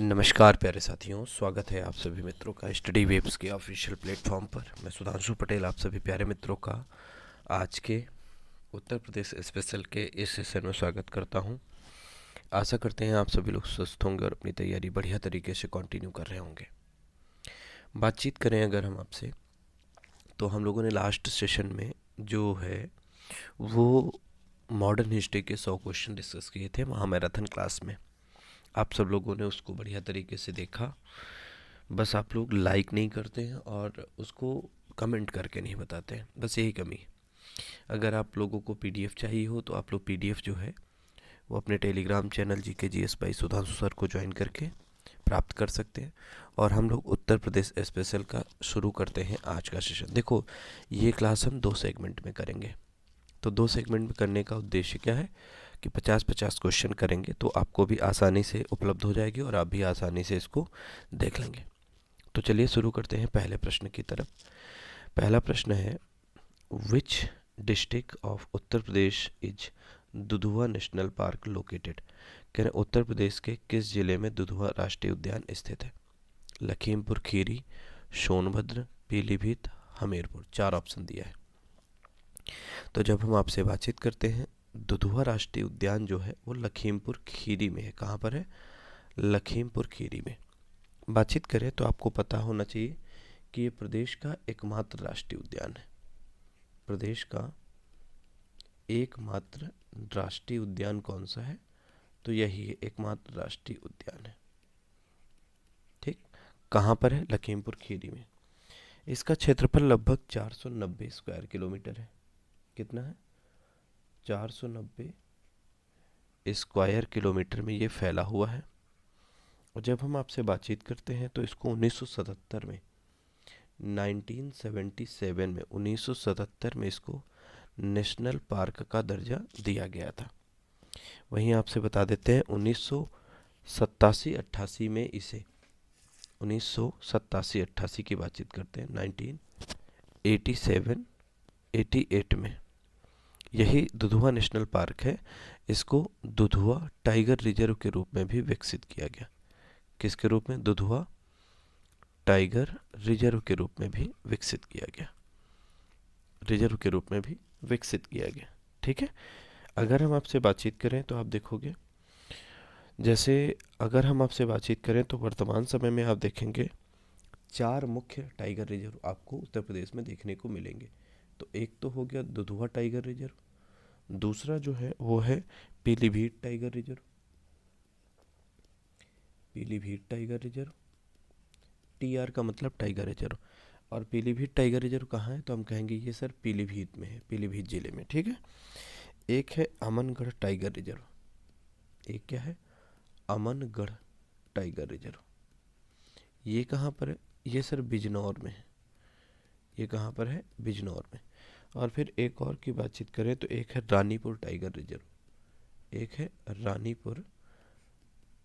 नमस्कार प्यारे साथियों, स्वागत है आप सभी मित्रों का स्टडी वेब्स के ऑफिशियल प्लेटफॉर्म पर। मैं सुधांशु पटेल आप सभी प्यारे मित्रों का आज के उत्तर प्रदेश स्पेशल के इस सेशन में स्वागत करता हूं। आशा करते हैं आप सभी लोग स्वस्थ होंगे और अपनी तैयारी बढ़िया तरीके से कंटिन्यू कर रहे होंगे। बातचीत करें अगर हम आपसे, तो हम लोगों ने लास्ट सेशन में जो है वो मॉडर्न हिस्ट्री के 100 क्वेश्चन डिस्कस किए थे महामैराथन क्लास में। आप सब लोगों ने उसको बढ़िया तरीके से देखा, बस आप लोग लाइक नहीं करते हैं और उसको कमेंट करके नहीं बताते हैं, बस यही कमी है। अगर आप लोगों को पीडीएफ चाहिए हो तो आप लोग पीडीएफ जो है वो अपने टेलीग्राम चैनल जी के GS बाई सुधांशु सर को ज्वाइन करके प्राप्त कर सकते हैं। और हम लोग उत्तर प्रदेश स्पेशल का शुरू करते हैं आज का सेशन। देखो, ये क्लास हम 2 सेगमेंट में करेंगे। तो 2 सेगमेंट में करने का उद्देश्य क्या है कि 50-50 क्वेश्चन करेंगे तो आपको भी आसानी से उपलब्ध हो जाएगी और आप भी आसानी से इसको देख लेंगे। तो चलिए शुरू करते हैं पहले प्रश्न की तरफ। पहला प्रश्न है, which district of Uttar Pradesh is Dudhwa national park located. कह रहे उत्तर प्रदेश के किस जिले में दुधुआ राष्ट्रीय उद्यान स्थित है? लखीमपुर खीरी, सोनभद्र, पीलीभीत, हमीरपुर। 4 ऑप्शन दिया है। तो जब हम आपसे बातचीत करते हैं, दुधुआ राष्ट्रीय उद्यान जो है वो लखीमपुर खीरी में है। कहाँ पर है? लखीमपुर खीरी में। बातचीत करें तो आपको पता होना चाहिए कि ये प्रदेश का एकमात्र राष्ट्रीय उद्यान है। प्रदेश का एकमात्र राष्ट्रीय उद्यान कौन सा है? तो यही है, एकमात्र राष्ट्रीय उद्यान है। ठीक, कहाँ पर है? लखीमपुर खीरी में। इसका क्षेत्रफल लगभग 490 स्क्वायर किलोमीटर है। कितना है? 490 स्क्वायर किलोमीटर में ये फैला हुआ है। और जब हम आपसे बातचीत करते हैं तो इसको 1977 में 1977 में इसको नेशनल पार्क का दर्जा दिया गया था। वहीं आपसे बता देते हैं 1987-88 में इसे 1987-88 की बातचीत करते हैं, 1987-88 में यही दुधुआ नेशनल पार्क है। इसको दुधुआ टाइगर रिजर्व के रूप में भी विकसित किया गया। किसके रूप में? दुधुआ टाइगर रिजर्व के रूप में भी विकसित किया गया। रिजर्व के रूप में भी विकसित किया गया। ठीक है। अगर हम आपसे बातचीत करें तो आप देखोगे, जैसे अगर हम आपसे बातचीत करें तो वर्तमान समय में आप देखेंगे 4 मुख्य टाइगर रिजर्व आपको उत्तर प्रदेश में देखने को मिलेंगे। तो एक तो हो गया दुधुआ टाइगर रिजर्व, दूसरा जो है वो है Pilibhit tiger reserve. Pilibhit tiger reserve, TR का मतलब टाइगर रिजर्व। और पीलीभीत टाइगर रिजर्व कहाँ है? तो हम कहेंगे ये सर पीलीभीत में है, पीलीभीत जिले में। ठीक है। एक है अमनगढ़ टाइगर रिजर्व। एक क्या है? Amangarh tiger reserve. ये कहाँ पर है? ये सर बिजनौर में है। ये कहाँ पर है? बिजनौर में। और फिर एक और की बातचीत करें तो एक है रानीपुर टाइगर रिजर्व। एक है रानीपुर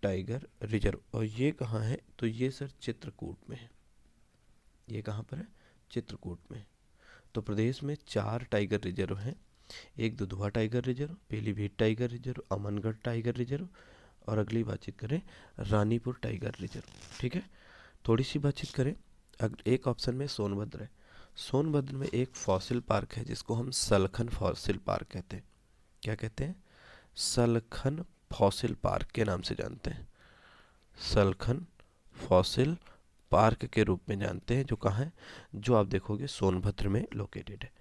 टाइगर रिजर्व। और ये कहाँ है? तो ये सर चित्रकूट में है। ये कहाँ पर है? चित्रकूट में। तो प्रदेश में 4 टाइगर रिजर्व हैं। एक Dudhwa tiger reserve, Pilibhit tiger reserve, Amangarh tiger reserve और अगली बातचीत करें रानीपुर टाइगर रिजर्व। ठीक है। थोड़ी सी बातचीत करें, अगर एक ऑप्शन में सोनभद्र है। सोनभद्र में एक फॉसिल पार्क है जिसको हम सलखन फॉसिल पार्क कहते हैं। क्या कहते हैं? सलखन फॉसिल पार्क के नाम से जानते हैं। सलखन फॉसिल पार्क के रूप में जानते हैं, जो कहाँ है? जो आप देखोगे सोनभद्र में लोकेटेड है।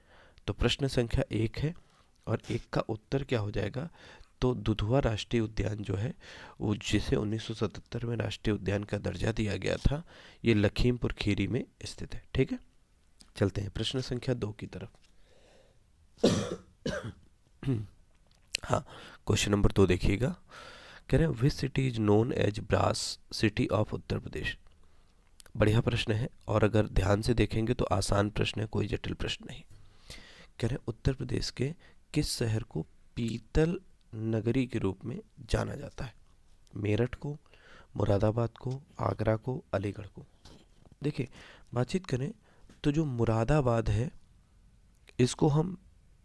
तो प्रश्न संख्या 1 है और 1 का उत्तर क्या हो जाएगा? तो दुधुआ राष्ट्रीय उद्यान जो है वो, जिसे 1977 में राष्ट्रीय उद्यान का दर्जा दिया गया था, ये लखीमपुर खीरी में स्थित है। ठीक है। चलते हैं प्रश्न संख्या 2 की तरफ। हाँ, क्वेश्चन नंबर 2 देखिएगा। कह रहे हैं which city is known as brass city of Uttar Pradesh. बढ़िया प्रश्न है और अगर ध्यान से देखेंगे तो आसान प्रश्न है, कोई जटिल प्रश्न नहीं। कह रहे हैं उत्तर प्रदेश के किस शहर को पीतल नगरी के रूप में जाना जाता है? मेरठ को, मुरादाबाद को, आगरा को, अलीगढ़ को। देखिए, बातचीत करें तो जो मुरादाबाद है इसको हम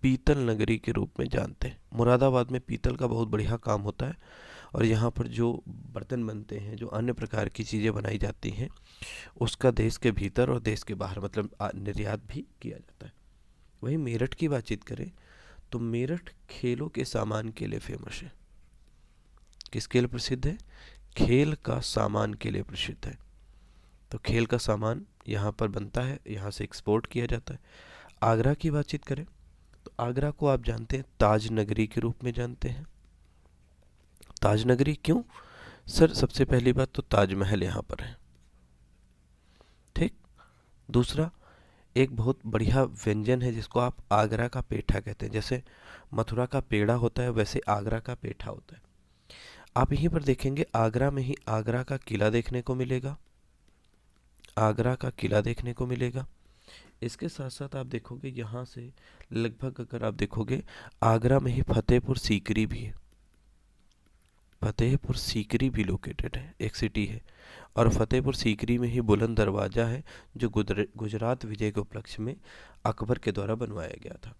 पीतल नगरी के रूप में जानते हैं। मुरादाबाद में पीतल का बहुत बढ़िया काम होता है और यहाँ पर जो बर्तन बनते हैं, जो अन्य प्रकार की चीज़ें बनाई जाती हैं, उसका देश के भीतर और देश के बाहर मतलब निर्यात भी किया जाता है। वहीं मेरठ की बातचीत करें तो मेरठ खेलों के सामान के लिए फेमस है। किसके लिए प्रसिद्ध है? खेल का सामान के लिए प्रसिद्ध है। तो खेल का सामान यहाँ पर बनता है, यहाँ से एक्सपोर्ट किया जाता है। आगरा की बातचीत करें तो आगरा को आप जानते हैं ताज नगरी के रूप में जानते हैं। ताज नगरी क्यों? सर सबसे पहली बात तो ताजमहल यहाँ पर है, ठीक। दूसरा, एक बहुत बढ़िया व्यंजन है जिसको आप आगरा का पेठा कहते हैं। जैसे मथुरा का पेड़ा होता है, वैसे आगरा का पेठा होता है। आप यहीं पर देखेंगे आगरा में ही आगरा का किला देखने को मिलेगा, आगरा का किला देखने को मिलेगा। इसके साथ साथ आप देखोगे यहाँ से लगभग अगर आप देखोगे आगरा में ही फतेहपुर सीकरी भी है। फतेहपुर सीकरी भी लोकेटेड है, एक सिटी है। और फतेहपुर सीकरी में ही बुलंद दरवाज़ा है जो गुजरात विजय के उपलक्ष्य में अकबर के द्वारा बनवाया गया था।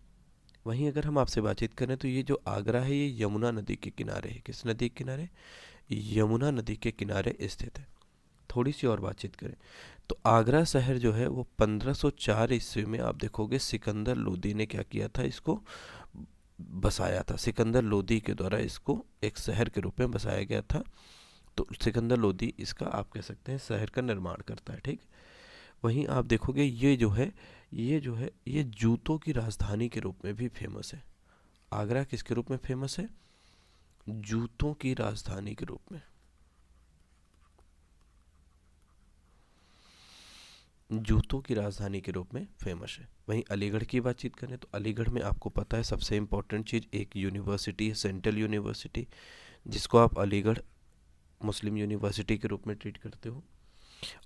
वहीं अगर हम आपसे बातचीत करें तो ये जो आगरा है ये यमुना नदी के किनारे है। किस नदी के किनारे? यमुना नदी के किनारे स्थित है। थोड़ी सी और बातचीत करें तो आगरा शहर जो है वो 1504 ईस्वी में आप देखोगे सिकंदर लोदी ने क्या किया था, इसको बसाया था। सिकंदर लोदी के द्वारा इसको एक शहर के रूप में बसाया गया था। तो सिकंदर लोदी इसका आप कह सकते हैं शहर का निर्माण करता है, ठीक। वहीं आप देखोगे ये जूतों की राजधानी के रूप में भी फेमस है। आगरा किसके रूप में फेमस है? जूतों की राजधानी के रूप में। जूतों की राजधानी के रूप में फेमस है। वहीं अलीगढ़ की बातचीत करें तो अलीगढ़ में आपको पता है सबसे इम्पोर्टेंट चीज़ एक यूनिवर्सिटी है, सेंट्रल यूनिवर्सिटी, जिसको आप अलीगढ़ मुस्लिम यूनिवर्सिटी के रूप में ट्रीट करते हो।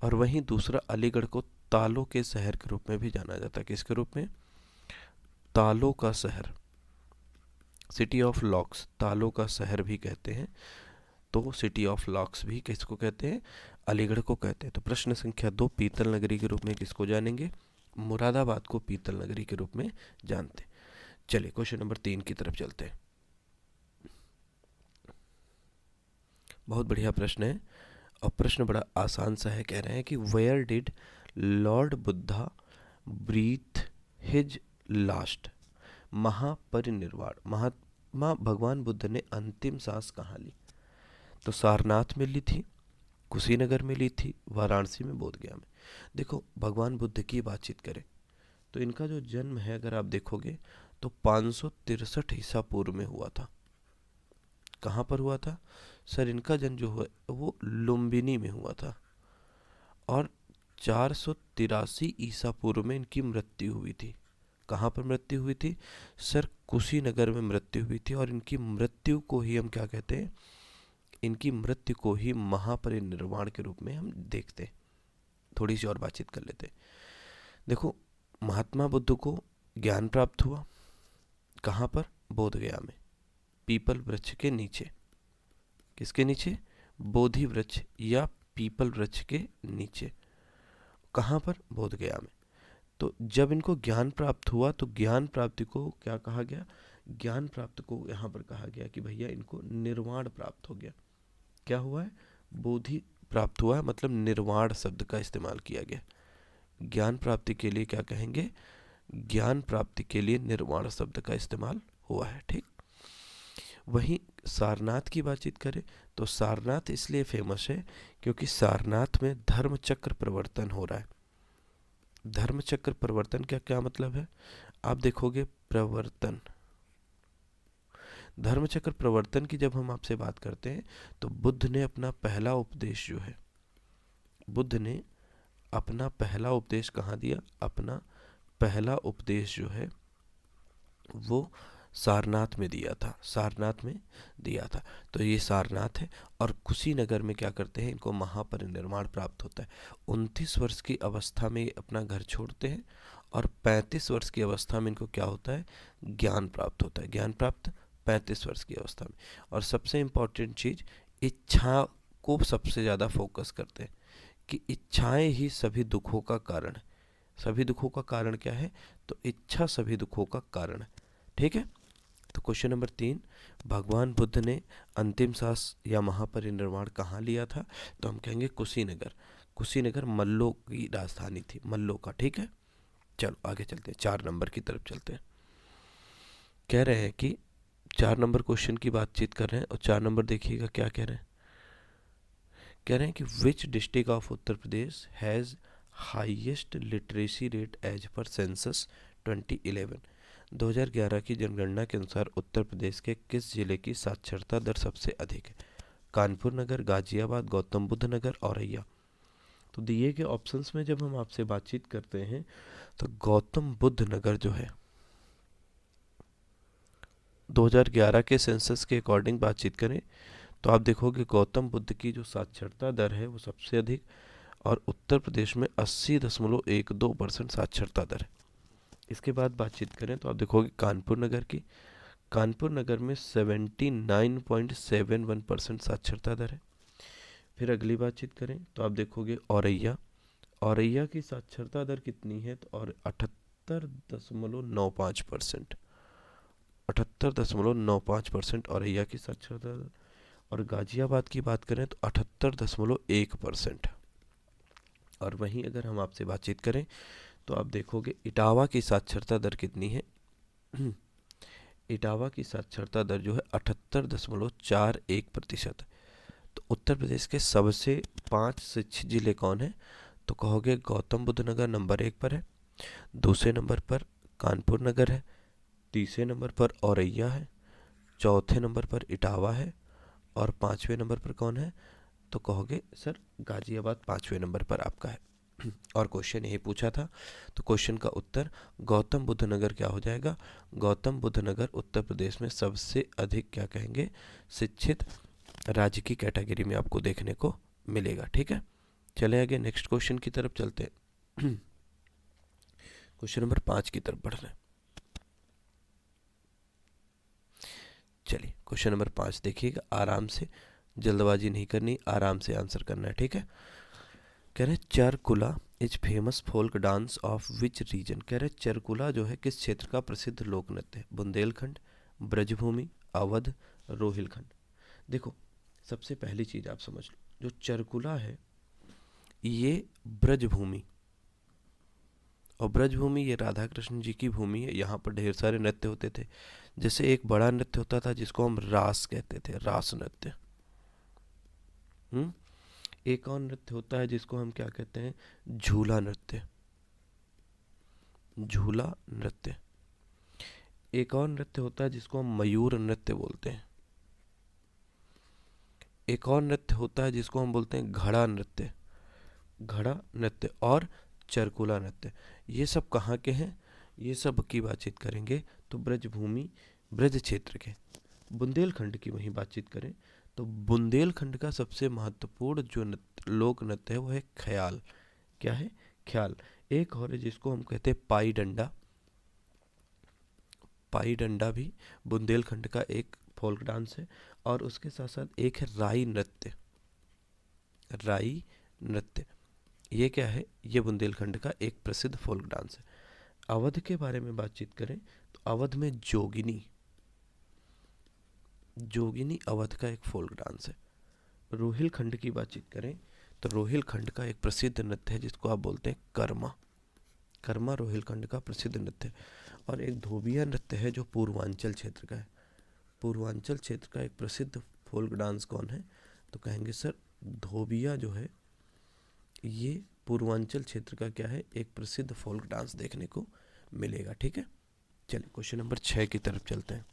और वहीं दूसरा, अलीगढ़ को तालों के शहर के रूप में भी जाना जाता है। किसके रूप में? तालों का शहर, सिटी ऑफ लॉक्स, तालों का शहर भी कहते हैं। तो सिटी ऑफ लॉक्स भी किसको कहते हैं? अलीगढ़ को कहते हैं। तो प्रश्न संख्या 2, पीतल नगरी के रूप में किसको जानेंगे? मुरादाबाद को पीतल नगरी के रूप में जानते हैं। चलिए क्वेश्चन नंबर 3 की तरफ चलते हैं। बहुत बढ़िया प्रश्न है और प्रश्न बड़ा आसान सा है। कह रहे हैं कि where did lord Buddha breathe his last? Mahaparinirvana, महात्मा भगवान बुद्ध ने अंतिम सांस कहाँ ली? तो सारनाथ में ली थी, कुशीनगर में ली थी, वाराणसी में, बोधगया में। देखो भगवान बुद्ध की बातचीत करें तो इनका जो जन्म है अगर आप देखोगे तो 563 ईसा पूर्व में हुआ था। कहाँ पर हुआ था? सर इनका जन्म जो हुआ वो लुम्बिनी में हुआ था। और 483 ईसा पूर्व में इनकी मृत्यु हुई थी। कहाँ पर मृत्यु हुई थी? सर कुशीनगर में मृत्यु हुई थी। और इनकी मृत्यु को ही हम क्या कहते हैं? इनकी मृत्यु को ही महापरिनिर्वाण के रूप में हम देखते हैं। थोड़ी सी और बातचीत कर लेते हैं। देखो महात्मा बुद्ध को ज्ञान प्राप्त हुआ कहाँ पर? बोधगया में, पीपल वृक्ष के नीचे। किसके नीचे? बोधि वृक्ष या पीपल वृक्ष के नीचे। कहाँ पर? बोधगया में। तो जब इनको ज्ञान प्राप्त हुआ तो ज्ञान प्राप्ति को क्या कहा गया? ज्ञान प्राप्त को यहाँ पर कहा गया कि भैया इनको निर्वाण प्राप्त हो गया। क्या हुआ है? बोधि प्राप्त हुआ है, मतलब निर्वाण शब्द का इस्तेमाल किया गया। ज्ञान प्राप्ति के लिए क्या कहेंगे? ज्ञान प्राप्ति के लिए निर्वाण शब्द का इस्तेमाल हुआ है, ठीक। वहीं सारनाथ की बातचीत करें तो सारनाथ इसलिए फेमस है क्योंकि सारनाथ में धर्मचक्र प्रवर्तन हो रहा है। धर्मचक्र प्रवर्तन का क्या मतलब है? आप देखोगे प्रवर्तन, धर्मचक्र प्रवर्तन की जब हम आपसे बात करते हैं तो बुद्ध ने अपना पहला उपदेश जो है, बुद्ध ने अपना पहला उपदेश कहाँ दिया? अपना पहला उपदेश जो है वो सारनाथ में दिया था, सारनाथ में दिया था। तो ये सारनाथ है। और कुशीनगर में क्या करते हैं? इनको महापरिनिर्वाण प्राप्त होता है। 29 वर्ष की अवस्था में अपना घर छोड़ते हैं और 35 वर्ष की अवस्था में इनको क्या होता है? ज्ञान प्राप्त होता है। ज्ञान प्राप्त 35 वर्ष की अवस्था में। और सबसे इम्पॉर्टेंट चीज़, इच्छा को सबसे ज़्यादा फोकस करते हैं कि इच्छाएं ही सभी दुखों का कारण है। सभी दुखों का कारण क्या है? तो इच्छा सभी दुखों का कारण है, ठीक है। तो क्वेश्चन नंबर 3, भगवान बुद्ध ने अंतिम सांस या महापरिनिर्वाण कहाँ लिया था? तो हम कहेंगे कुशीनगर। कुशीनगर मल्लों की राजधानी थी, मल्लों का। ठीक है, चलो आगे चलते हैं, 4 नंबर की तरफ चलते हैं। कह रहे हैं कि 4 नंबर क्वेश्चन की बातचीत कर रहे हैं, और 4 नंबर देखिएगा क्या कह रहे हैं। कह रहे हैं कि which district of Uttar Pradesh has highest literacy rate as per census 2011। 2011 की जनगणना के अनुसार उत्तर प्रदेश के किस जिले की साक्षरता दर सबसे अधिक है? कानपुर नगर, गाजियाबाद, गौतम बुद्ध नगर, औरैया। तो दिए गए ऑप्शंस में जब हम आपसे बातचीत करते हैं तो गौतम बुद्ध नगर जो है 2011 के सेंसस के अकॉर्डिंग बातचीत करें तो आप देखोगे गौतम बुद्ध की जो साक्षरता दर है वो सबसे अधिक, और उत्तर प्रदेश में 80.12% साक्षरता दर है। इसके बाद बातचीत करें तो आप देखोगे कानपुर नगर की, कानपुर नगर में 79.71% साक्षरता दर है। फिर अगली बातचीत करें तो आप देखोगे औरैया, औरैया की साक्षरता दर कितनी है? तो और 78.95%, 78.95% औरैया की साक्षरता दर। और गाजियाबाद की बात करें तो 78.1%। और वहीं अगर हम आपसे बातचीत करें तो आप देखोगे इटावा की साक्षरता दर कितनी है? इटावा की साक्षरता दर जो है 78.41%। तो उत्तर प्रदेश के सबसे 5 शिक्षित जिले कौन है? तो कहोगे गौतम बुद्ध नगर नंबर 1 पर है, दूसरे नंबर पर कानपुर नगर है, तीसरे नंबर पर औरैया है, चौथे नंबर पर इटावा है, और 5वें नंबर पर कौन है? तो कहोगे सर गाजियाबाद 5वें नंबर पर आपका है। और क्वेश्चन यही पूछा था, तो क्वेश्चन का उत्तर गौतम बुद्ध नगर क्या हो जाएगा? गौतम बुद्ध नगर उत्तर प्रदेश में सबसे अधिक क्या कहेंगे शिक्षित राज्य की कैटेगरी में आपको देखने को मिलेगा। ठीक है, चले आगे नेक्स्ट क्वेश्चन की तरफ चलते हैं। क्वेश्चन नंबर 5 की तरफ बढ़ रहे हैं। चलिए क्वेश्चन नंबर 5 देखिएगा, आराम से, जल्दबाजी नहीं करनी, आराम से आंसर करना है। ठीक है, कह रहे Charkula is famous folk dance of which region. कह रहे चरकुला जो है किस क्षेत्र का प्रसिद्ध लोक नृत्य है? बुंदेलखंड, ब्रजभूमि, अवध, रोहिलखंड। देखो सबसे पहली चीज आप समझ लो, जो चरकुला है ये ब्रजभूमि, और ब्रजभूमि ये राधा कृष्ण जी की भूमि है। यहाँ पर ढेर सारे नृत्य होते थे, जैसे एक बड़ा नृत्य होता था जिसको हम रास कहते थे, रास नृत्य। एक और नृत्य होता है जिसको हम क्या कहते हैं? झूला नृत्य, झूला नृत्य। एक और नृत्य होता है जिसको हम मयूर नृत्य बोलते हैं। एक और नृत्य होता है जिसको हम बोलते हैं घड़ा नृत्य, घड़ा नृत्य, और चरकुला नृत्य। ये सब कहाँ के हैं? ये सब की बातचीत करेंगे तो ब्रजभूमि, ब्रज क्षेत्र के। बुंदेलखंड की वहीं बातचीत करें तो बुंदेलखंड का सबसे महत्वपूर्ण जो लोक नृत्य है वो है ख्याल। क्या है? ख्याल। एक और है जिसको हम कहते हैं पाई डंडा, पाई डंडा भी बुंदेलखंड का एक फोल्क डांस है। और उसके साथ साथ एक है राई नृत्य, राई नृत्य। ये क्या है? ये बुंदेलखंड का एक प्रसिद्ध फोल्क डांस है। अवध के बारे में बातचीत करें तो अवध में जोगिनी, जोगिनी अवध का एक फोल्क डांस है। रोहिलखंड की बातचीत करें तो रोहिलखंड का एक प्रसिद्ध नृत्य है जिसको आप बोलते हैं कर्मा, कर्मा रोहिलखंड का प्रसिद्ध नृत्य है। और एक धोबिया नृत्य है जो पूर्वांचल क्षेत्र का है। पूर्वांचल क्षेत्र का एक प्रसिद्ध फोल्क डांस कौन है? तो कहेंगे सर धोबिया जो है ये पूर्वांचल क्षेत्र का क्या है? एक प्रसिद्ध फोल्क डांस देखने को मिलेगा। ठीक है, चलिए क्वेश्चन नंबर 6 की तरफ चलते हैं।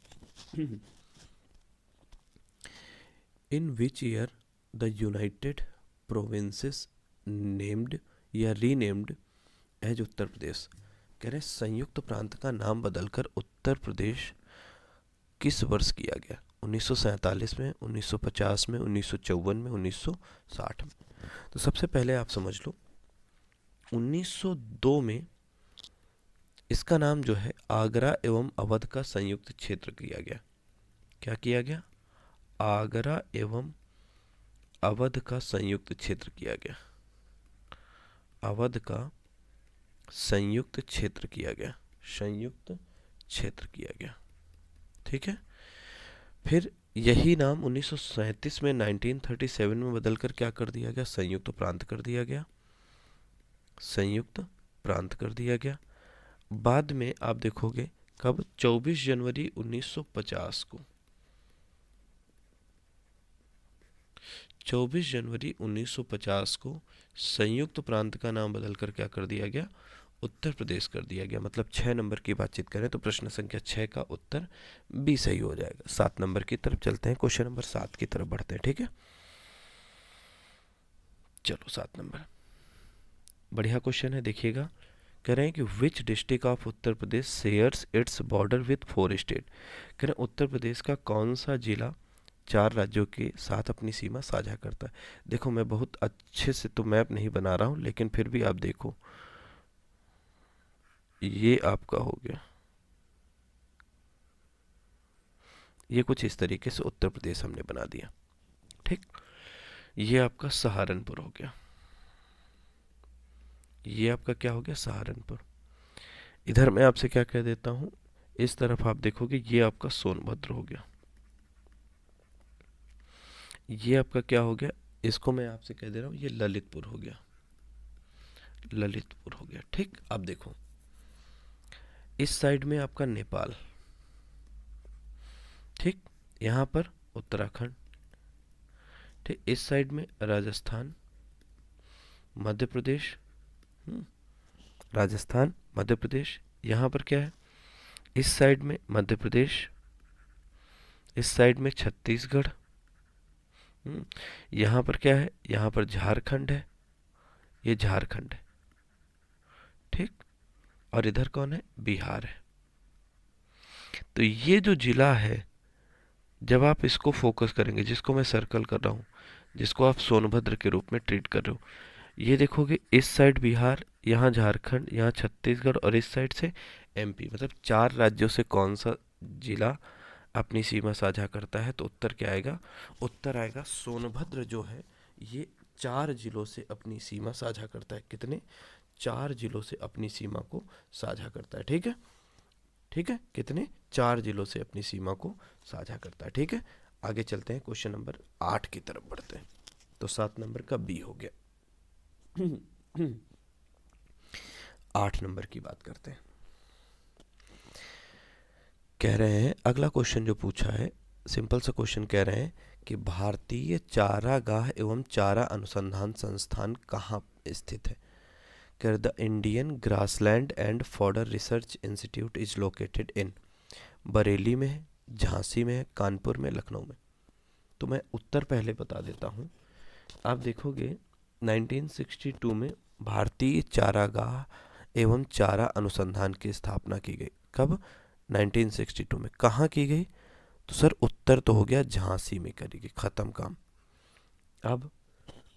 In which year the united provinces named या रीनेम्ड एज उत्तर प्रदेश। कह रहे संयुक्त प्रांत का नाम बदलकर उत्तर प्रदेश किस वर्ष किया गया? 1947 में, 1950 में, 1954 में, 1960 में। तो सबसे पहले आप समझ लो 1902 में इसका नाम जो है आगरा एवं अवध का संयुक्त क्षेत्र किया गया। क्या किया गया? आगरा एवं अवध का संयुक्त क्षेत्र किया गया, अवध का संयुक्त क्षेत्र किया गया, संयुक्त क्षेत्र किया गया। ठीक है। फिर यही नाम 1937 में 1937 में बदलकर क्या कर दिया गया, संयुक्त प्रांत कर दिया गया, संयुक्त प्रांत कर दिया गया। बाद में आप देखोगे कब, 24 जनवरी 1950 को, 24 जनवरी 1950 को संयुक्त प्रांत का नाम बदलकर क्या कर दिया गया, उत्तर प्रदेश कर दिया गया। मतलब 6 नंबर की बातचीत करें तो प्रश्न संख्या 6 का उत्तर बी सही हो जाएगा। 7 नंबर की तरफ चलते हैं, क्वेश्चन नंबर 7 की तरफ बढ़ते हैं, ठीक है। चलो 7 नंबर बढ़िया क्वेश्चन है, देखिएगा। कह रहे हैं कि which district of Uttar Pradesh shares its border with 4 state. कह रहे हैं उत्तर प्रदेश का कौन सा जिला 4 राज्यों के साथ अपनी सीमा साझा करता है। देखो मैं बहुत अच्छे से तो मैप नहीं बना रहा हूँ, लेकिन फिर भी आप देखो, ये आपका हो गया, ये कुछ इस तरीके से उत्तर प्रदेश हमने बना दिया, ठीक। ये आपका सहारनपुर हो गया, ये आपका क्या हो गया, सहारनपुर। इधर मैं आपसे क्या कह देता हूँ, इस तरफ आप देखोगे ये आपका सोनभद्र हो गया, ये आपका क्या हो गया, इसको मैं आपसे कह दे रहा हूँ ये ललितपुर हो गया, ललितपुर हो गया, ठीक। अब देखो इस साइड में आपका नेपाल, ठीक, यहाँ पर उत्तराखंड, ठीक। इस साइड में राजस्थान, मध्य प्रदेश, राजस्थान मध्य प्रदेश, यहाँ पर क्या है, इस साइड में मध्य प्रदेश, इस साइड में छत्तीसगढ़, यहाँ पर क्या है, यहाँ पर झारखंड है, ये झारखंड है, ठीक। और इधर कौन है, बिहार है। तो ये जो जिला है, जब आप इसको फोकस करेंगे, जिसको मैं सर्कल कर रहा हूँ, जिसको आप सोनभद्र के रूप में ट्रीट कर रहे हो, ये देखोगे इस साइड बिहार, यहाँ झारखंड, यहाँ छत्तीसगढ़ और इस साइड से एमपी, मतलब 4 राज्यों से कौन सा जिला अपनी सीमा साझा करता है। तो उत्तर क्या आएगा, उत्तर आएगा सोनभद्र जो है ये 4 जिलों से अपनी सीमा साझा करता है। कितने, 4 जिलों से अपनी सीमा को साझा करता है, ठीक है, ठीक है। कितने, 4 जिलों से अपनी सीमा को साझा करता है, ठीक है। आगे चलते हैं, क्वेश्चन नंबर 8 की तरफ बढ़ते हैं। तो 7 नंबर का बी हो गया। 8 नंबर की बात करते हैं। कह रहे हैं, अगला क्वेश्चन जो पूछा है, सिंपल सा क्वेश्चन कह रहे हैं कि भारतीय चारागाह एवं चारा अनुसंधान संस्थान कहाँ स्थित है। कह the Indian grassland and fodder research institute is located in, Bareilly में है, झांसी में है, कानपुर में, लखनऊ में। तो मैं उत्तर पहले बता देता हूँ। आप देखोगे 1962 में भारतीय चारागाह एवं चारा अनुसंधान की स्थापना की गई। कब, 1962 में। कहाँ की गई, तो सर उत्तर तो हो गया झांसी में करी गई, खत्म काम। अब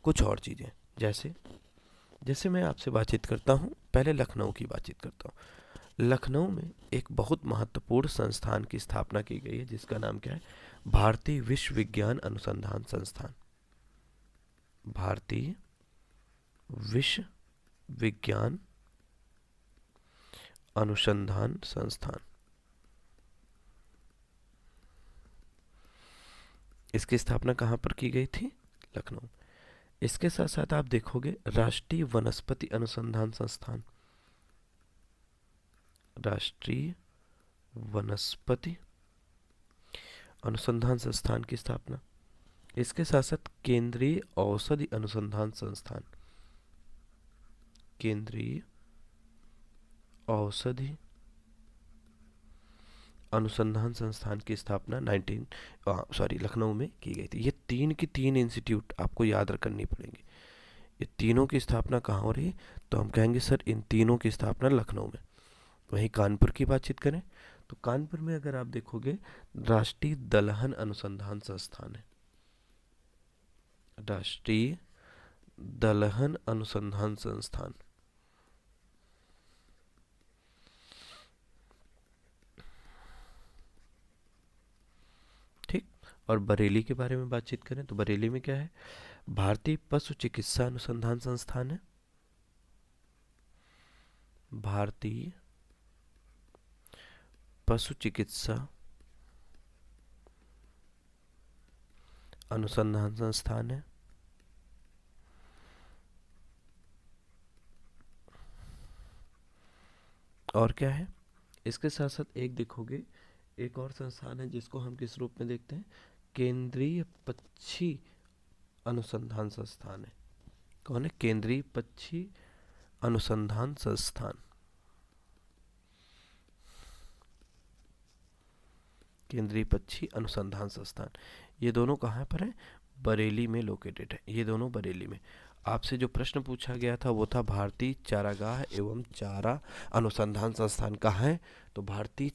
कुछ और चीज़ें, जैसे जैसे मैं आपसे बातचीत करता हूँ, पहले लखनऊ की बातचीत करता हूँ। लखनऊ में एक बहुत महत्वपूर्ण संस्थान की स्थापना की गई है, जिसका नाम क्या है, भारतीय विश्वविज्ञान अनुसंधान संस्थान, भारतीय विश्वविज्ञान अनुसंधान संस्थान। इसकी स्थापना कहाँ पर की गई थी, लखनऊ। इसके साथ साथ आप देखोगे राष्ट्रीय वनस्पति अनुसंधान संस्थान, राष्ट्रीय वनस्पति अनुसंधान संस्थान की स्थापना। इसके साथ साथ केंद्रीय औषधि अनुसंधान संस्थान, केंद्रीय औषधि अनुसंधान संस्थान की स्थापना लखनऊ में की गई थी। ये 3 की 3 इंस्टीट्यूट आपको याद करनी पड़ेंगी। ये तीनों की स्थापना कहाँ हो रही है, तो हम कहेंगे सर इन तीनों की स्थापना लखनऊ में। वहीं कानपुर की बातचीत करें तो कानपुर में अगर आप देखोगे राष्ट्रीय दलहन अनुसंधान संस्थान है, राष्ट्रीय दलहन अनुसंधान संस्थान। ठीक। और बरेली के बारे में बातचीत करें तो बरेली में क्या है, भारतीय पशु चिकित्सा अनुसंधान संस्थान है, भारतीय पशु चिकित्सा अनुसंधान संस्थान है। और क्या है, इसके साथ साथ एक देखोगे, एक और संस्थान है जिसको हम किस रूप में देखते हैं, केंद्रीय पक्षी अनुसंधान संस्थान है। कौन है? केंद्रीय पक्षी अनुसंधान संस्थान। केंद्रीय पक्षी अनुसंधान संस्थान, ये दोनों कहाँ पर है? बरेली में लोकेटेड है। ये दोनों बरेली में। आपसे जो प्रश्न पूछा गया था वो था भारतीय चारागाह एवं चारा अनुसंधान संस्थान कहाँ है? तो भारतीय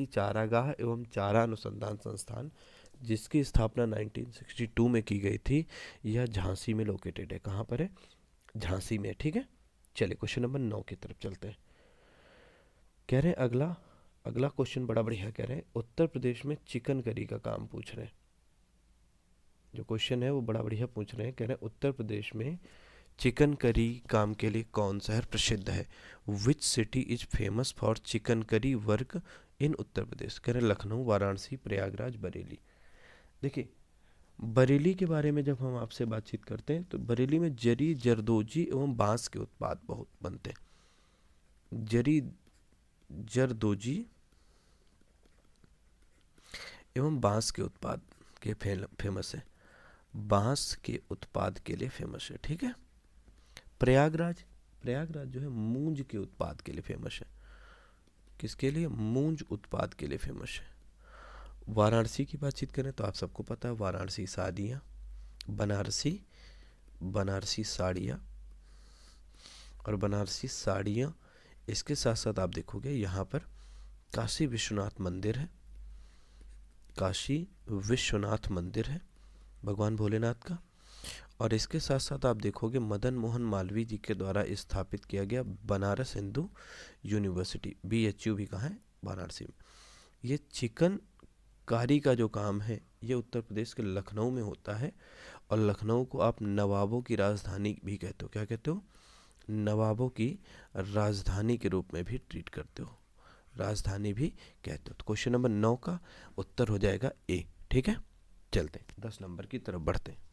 चारागाह एवं चारा अनुसंधान संस्थान, जिसकी स्थापना 1962 में की गई थी, यह झांसी में लोकेटेड है। कहाँ पर है? झांसी में। ठीक है, चलिए क्वेश्चन नंबर 9 की तरफ चलते हैं। कह रहे हैं अगला अगला क्वेश्चन बड़ा बढ़िया कह रहे हैं, उत्तर प्रदेश में चिकन करी का काम पूछ रहे हैं। जो क्वेश्चन है वो बड़ा बढ़िया पूछ रहे हैं। कह रहे हैं उत्तर प्रदेश में चिकन करी काम के लिए कौन शहर प्रसिद्ध है? Which city is famous for chikankari work in Uttar Pradesh? कह रहे हैं लखनऊ, वाराणसी, प्रयागराज, बरेली। देखिए, बरेली के बारे में जब हम आपसे बातचीत करते हैं तो बरेली में जरी, जरदोजी एवं बांस के उत्पाद बहुत बनते हैं। जरी, जरदोजी एवं बांस के उत्पाद के फेमस है। बांस के उत्पाद के लिए फेमस है। ठीक है। प्रयागराज, प्रयागराज जो है मूंज के उत्पाद के लिए फेमस है। किसके लिए? मूंज उत्पाद के लिए फेमस है। वाराणसी की बातचीत करें तो आप सबको पता है, वाराणसी साड़ियाँ, बनारसी साड़ियाँ और बनारसी साड़ियाँ। इसके साथ साथ आप देखोगे यहाँ पर काशी विश्वनाथ मंदिर है। काशी विश्वनाथ मंदिर है भगवान भोलेनाथ का। और इसके साथ साथ आप देखोगे मदन मोहन मालवीय जी के द्वारा स्थापित किया गया बनारस हिंदू यूनिवर्सिटी, BHU भी कहाँ है? वाराणसी में। ये चिकन कारी का जो काम है ये उत्तर प्रदेश के लखनऊ में होता है। और लखनऊ को आप नवाबों की राजधानी भी कहते हो। क्या कहते हो? नवाबों की राजधानी के रूप में भी ट्रीट करते हो, राजधानी भी कहते हो। तो क्वेश्चन नंबर 9 का उत्तर हो जाएगा ए। ठीक है, चलते हैं 10 नंबर की तरफ बढ़ते हैं।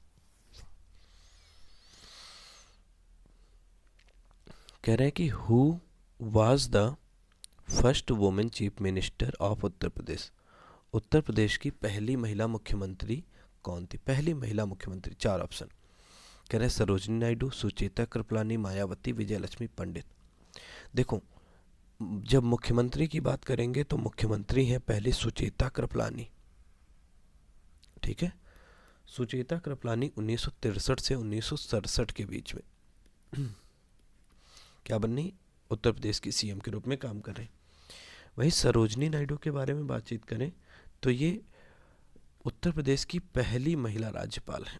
कह रहे हैं कि who was the first women chief minister of Uttar Pradesh? Uttar Pradesh की पहली महिला मुख्यमंत्री कौन थी? पहली महिला मुख्यमंत्री, 4 ऑप्शन। कह रहे हैं सरोजिनी नायडू, सुचेता कृपलानी, मायावती, विजयलक्ष्मी पंडित। देखो, जब मुख्यमंत्री की बात करेंगे तो मुख्यमंत्री हैं पहले सुचेता कृपलानी। ठीक है, सुचेता कृपलानी 1963 से 1967 के बीच में क्या बननी? उत्तर प्रदेश की CM के रूप में काम कर रहे हैं। वहीं सरोजनी नायडू के बारे में बातचीत करें तो ये उत्तर प्रदेश की पहली महिला राज्यपाल है।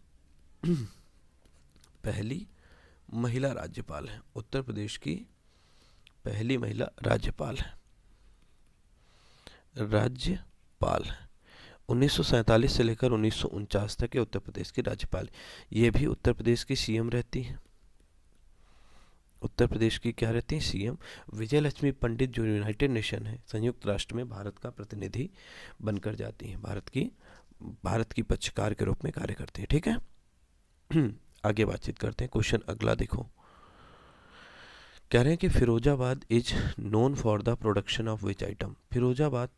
पहली महिला राज्यपाल है, उत्तर प्रदेश की पहली महिला राज्यपाल है। राज्यपाल है 1947 से लेकर 1949 तक के उत्तर प्रदेश की राज्यपाल। ये भी उत्तर प्रदेश की CM रहती हैं। उत्तर प्रदेश की क्या रहती है? CM। विजयलक्ष्मी पंडित जो यूनाइटेड नेशन है, संयुक्त राष्ट्र में भारत का प्रतिनिधि बनकर जाती हैं। भारत की पक्षकार के रूप में कार्य करती हैं। ठीक है। आगे बातचीत करते हैं। क्वेश्चन अगला देखो। कह रहे हैं कि Firozabad is known for the production of which item? Firozabad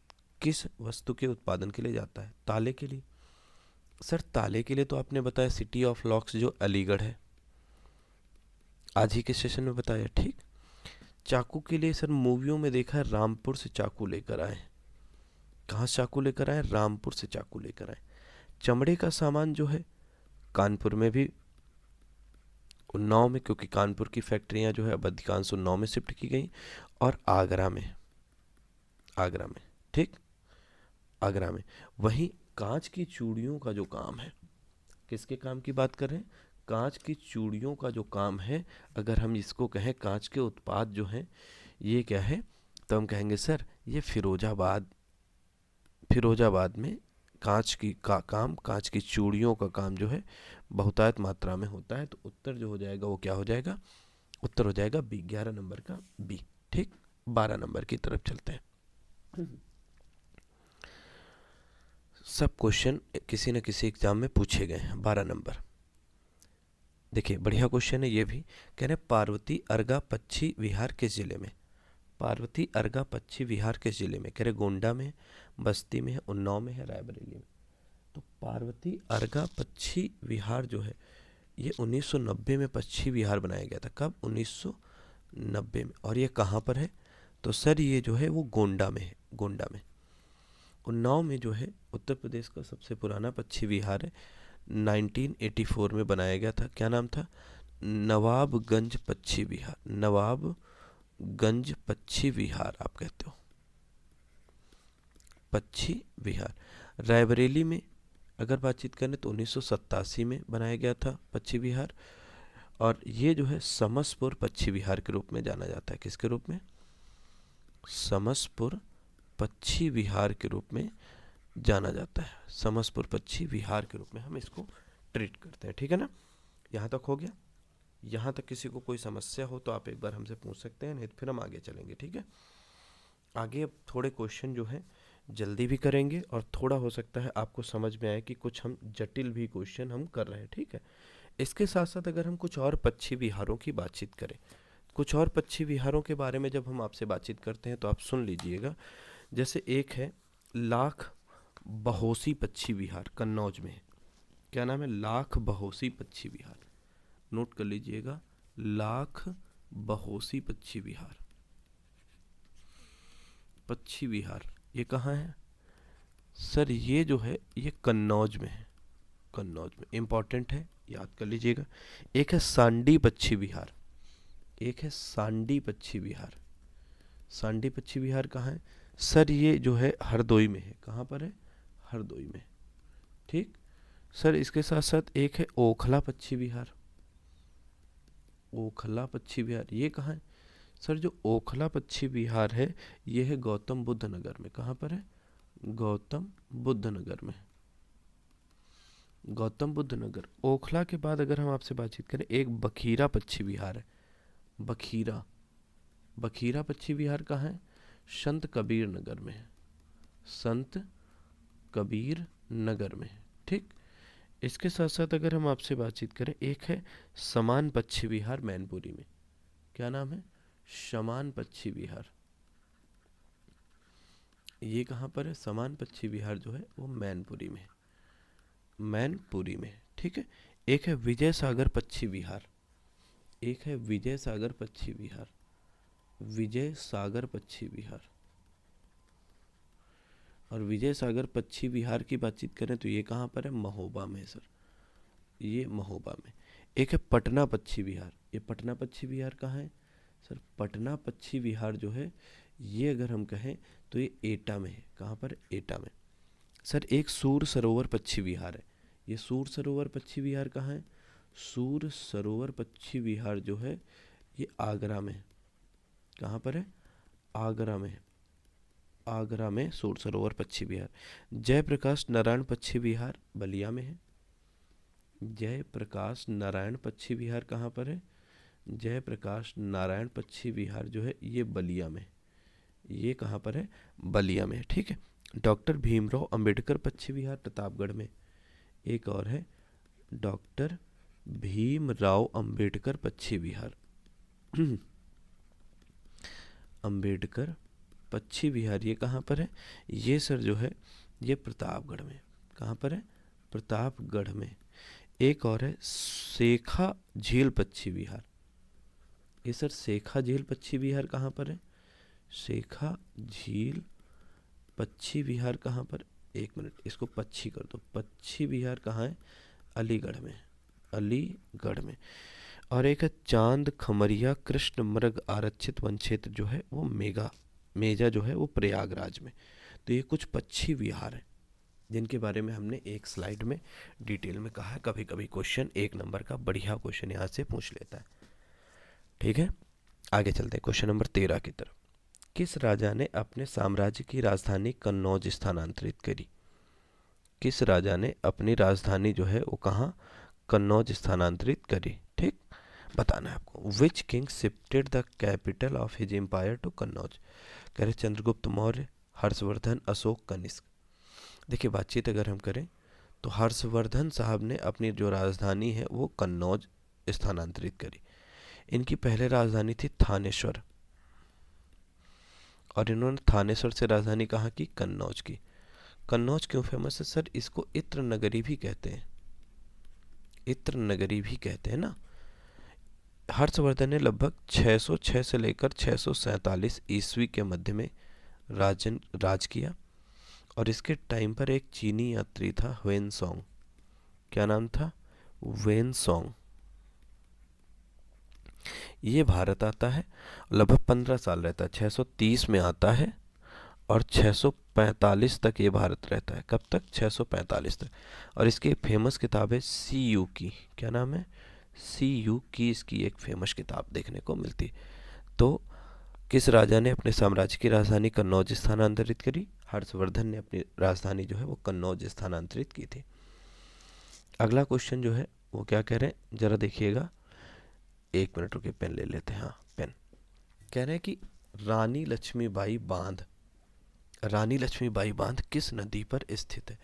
किस वस्तु के उत्पादन के लिए जाता है? ताले के लिए। सर ताले के लिए तो आपने बताया सिटी ऑफ लॉक्स जो अलीगढ़ है, आज ही के सेशन में बताया। ठीक। चाकू के लिए सर मूवियों में देखा है रामपुर से चाकू लेकर आए। कहाँ से चाकू लेकर आए? रामपुर से चाकू लेकर आए। चमड़े का सामान जो है कानपुर में भी, उन्नाव में, क्योंकि कानपुर की फैक्ट्रियां जो है अब अधिकांश उन्नाव में शिफ्ट की गई, और आगरा में। ठीक, आगरा में। वहीं कांच की चूड़ियों का जो काम है, किसके काम की बात कर रहे हैं? कांच की चूड़ियों का जो काम है, अगर हम इसको कहें कांच के उत्पाद जो हैं ये क्या है, तो हम कहेंगे सर ये फिरोजाबाद में कांच की चूड़ियों का काम जो है बहुतायत मात्रा में होता है। तो उत्तर जो हो जाएगा वो क्या हो जाएगा? उत्तर हो जाएगा बी, 11 नंबर का बी। ठीक, 12 नंबर की तरफ चलते हैं। सब क्वेश्चन किसी न किसी एग्जाम में पूछे गए हैं। 12 नंबर देखिए, बढ़िया क्वेश्चन है ये भी। कह रहे पार्वती अर्गा पक्षी विहार किस जिले में? पार्वती अर्गा पक्षी विहार किस जिले में? कह रहे गोंडा में, बस्ती में है, उन्नाव में है, रायबरेली में। तो पार्वती अर्गा पक्षी विहार जो है ये 1990 में पक्षी विहार बनाया गया था। कब? 1990 में। और ये कहाँ पर है? तो सर ये जो है वो गोंडा में है, गोंडा में। उन्नाव में जो है उत्तर प्रदेश का सबसे पुराना पक्षी विहार है, 1984 में बनाया गया था। क्या नाम था? नवाबगंज पक्षी विहार। नवाबगंज पक्षी विहार आप कहते हो, पक्षी विहार। रायबरेली में अगर बातचीत करें तो 1987 में बनाया गया था पक्षी विहार। और ये जो है समसपुर पक्षी विहार के रूप में जाना जाता है। किसके रूप में? समसपुर पक्षी विहार के रूप में जाना जाता है। समसपुर पक्षी विहार के रूप में हम इसको ट्रीट करते हैं। ठीक है ना? यहाँ तक हो गया। यहाँ तक किसी को कोई समस्या हो तो आप एक बार हमसे पूछ सकते हैं, नहीं तो फिर हम आगे चलेंगे। ठीक है? आगे अब थोड़े क्वेश्चन जो है जल्दी भी करेंगे और थोड़ा हो सकता है आपको समझ में आए कि कुछ हम जटिल भी क्वेश्चन हम कर रहे हैं। ठीक है? इसके साथ साथ अगर हम कुछ और पक्षी विहारों की बातचीत करें, कुछ और पक्षी विहारों के बारे में जब हम आपसे बातचीत करते हैं तो आप सुन लीजिएगा। जैसे एक है लाख बहोसी पक्षी विहार, कन्नौज में है। क्या नाम है? लाख बहोसी पक्षी विहार। नोट कर लीजिएगा, लाख बहोसी पक्षी विहार, पक्षी विहार। ये कहाँ है सर? ये जो है ये कन्नौज में है, कन्नौज में। इंपॉर्टेंट है, याद कर लीजिएगा। एक है सांडी पक्षी विहार, एक है सांडी पक्षी विहार। सांडी पक्षी विहार कहाँ है सर? ये जो है हरदोई में है। कहाँ पर है? हरदोई में। ठीक सर। इसके साथ साथ एक है ओखला पक्षी विहार, ओखला पक्षी विहार। ये कहाँ है सर? जो ओखला पक्षी विहार है ये है गौतम बुद्ध नगर में। कहाँ पर है? गौतम बुद्ध नगर में, गौतम बुद्ध नगर। ओखला के बाद अगर हम आपसे बातचीत करें, एक बखीरा पक्षी विहार है। बखीरा, बखीरा पक्षी विहार कहाँ है? संत कबीर नगर में है, संत कबीर नगर में है। ठीक। इसके साथ साथ अगर हम आपसे बातचीत करें, एक है समान पक्षी विहार मैनपुरी में। क्या नाम है? समान पक्षी विहार। ये कहाँ पर है? समान पक्षी विहार जो है वो मैनपुरी में है, मैनपुरी में। ठीक है। एक है विजय सागर पक्षी विहार, एक है विजय सागर पक्षी विहार, विजय सागर पक्षी विहार। और विजय सागर पक्षी विहार की बातचीत करें तो ये कहाँ पर है? महोबा में सर, ये महोबा में। एक है पटना पक्षी विहार। ये पटना पक्षी विहार कहाँ है सर? पटना पक्षी विहार जो है ये अगर हम कहें तो ये एटा में है। कहाँ पर? एटा में। सर एक सूर सरोवर पक्षी विहार है। ये सूर सरोवर पक्षी विहार कहाँ है? सूर सरोवर पक्षी विहार जो है ये आगरा में है। कहाँ पर है? आगरा में है, आगरा में सूर सरोवर पक्षी विहार। जयप्रकाश नारायण पक्षी विहार बलिया में है। जयप्रकाश नारायण पक्षी विहार कहाँ पर है? जयप्रकाश नारायण पक्षी विहार जो है ये बलिया में, ये कहाँ पर है? बलिया में। ठीक है। डॉक्टर भीमराव अंबेडकर पक्षी विहार प्रतापगढ़ में। एक और है डॉक्टर भीमराव अंबेडकर पक्षी विहार अंबेडकर पक्षी विहार, ये कहाँ पर है? ये सर जो है ये प्रतापगढ़ में। कहाँ पर है? प्रतापगढ़ में। एक और है शेखा झील पक्षी विहार। ये सर शेखा झील पक्षी विहार कहाँ पर है? शेखा झील पक्षी विहार कहाँ पर? एक मिनट, इसको पक्षी कर दो। पक्षी विहार कहाँ है? अलीगढ़ में, अलीगढ़ में। और एक है चांद खमरिया कृष्ण मृग आरक्षित वन क्षेत्र जो है वो मेजा जो है वो प्रयागराज में। तो ये कुछ पक्षी विहार हैं जिनके बारे में हमने एक स्लाइड में डिटेल में कहा है। कभी कभी क्वेश्चन 1 नंबर का बढ़िया क्वेश्चन यहाँ से पूछ लेता है। ठीक है, आगे चलते हैं क्वेश्चन नंबर 13 की तरफ। किस राजा ने अपने साम्राज्य की राजधानी कन्नौज स्थानांतरित करी? किस राजा ने अपनी राजधानी जो है वो कहाँ? कन्नौज स्थानांतरित करी। ठीक, बताना है आपको। Which king shifted the capital of his empire to Kannauj? कह रहे चंद्रगुप्त मौर्य, हर्षवर्धन, अशोक, कनिष्क। देखिए, बातचीत अगर हम करें तो हर्षवर्धन साहब ने अपनी जो राजधानी है वो कन्नौज स्थानांतरित करी। इनकी पहले राजधानी थी थानेश्वर, और इन्होंने थानेश्वर से राजधानी कहाँ की, कन्नौज की। कन्नौज क्यों फेमस है सर? इसको इत्र नगरी भी कहते हैं, इत्र नगरी भी कहते हैं ना। हर्षवर्धन ने लगभग 606 से लेकर 647 ईस्वी के मध्य में राज किया, और इसके टाइम पर एक चीनी यात्री था ह्वेन सॉन्ग। क्या नाम था? ह्वेन सॉन्ग। ये भारत आता है, लगभग 15 साल रहता है, 630 में आता है और 645 तक ये भारत रहता है। कब तक? 645 तक। और इसकी एक फेमस किताब है सी यू की। क्या नाम है? सी यू की इसकी एक फेमस किताब देखने को मिलती। तो किस राजा ने अपने साम्राज्य की राजधानी कन्नौज स्थानांतरित करी? हर्षवर्धन ने अपनी राजधानी जो है वो कन्नौज स्थानांतरित की थी। अगला क्वेश्चन जो है वो क्या कह रहे हैं, जरा देखिएगा। 1 मिनट रुके, पेन ले लेते हैं। हाँ, पेन। कह रहे हैं कि रानी लक्ष्मीबाई बांध, रानी लक्ष्मीबाई बांध किस नदी पर स्थित है?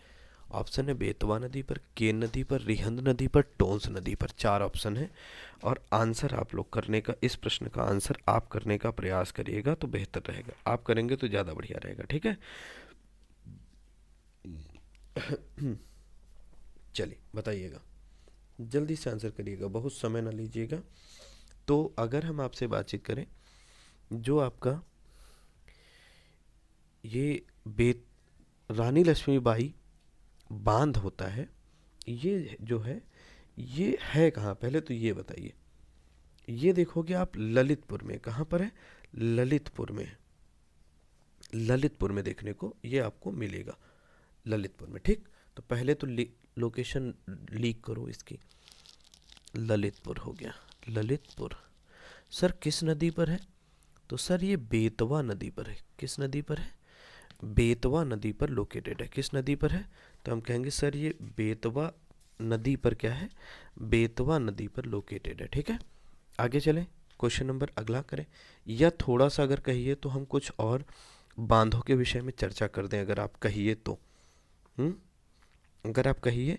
ऑप्शन है बेतवा नदी पर, केन नदी पर, रिहंद नदी पर, टोंस नदी पर। 4 ऑप्शन है, और आंसर आप लोग करने का, इस प्रश्न का आंसर आप करने का प्रयास करिएगा तो बेहतर रहेगा। आप करेंगे तो ज़्यादा बढ़िया रहेगा, ठीक है। चलिए बताइएगा, जल्दी से आंसर करिएगा, बहुत समय ना लीजिएगा। तो अगर हम आपसे बातचीत करें, जो आपका ये बेत रानी लक्ष्मीबाई बांध होता है, ये जो है ये है कहाँ, पहले तो ये बताइए। ये देखोगे आप ललितपुर में। कहाँ पर है? ललितपुर में। ललितपुर में देखने को ये आपको मिलेगा, ललितपुर में, ठीक। तो पहले तो लोकेशन लीक करो इसकी। ललितपुर हो गया, ललितपुर। सर किस नदी पर है? तो सर ये बेतवा नदी पर है। किस नदी पर है? बेतवा नदी पर लोकेटेड है। किस नदी पर है? तो हम कहेंगे सर ये बेतवा नदी पर क्या है? बेतवा नदी पर लोकेटेड है, ठीक है। आगे चलें, क्वेश्चन नंबर अगला करें, या थोड़ा सा अगर कहिए तो हम कुछ और बांधों के विषय में चर्चा कर दें, अगर आप कहिए तो। अगर आप कहिए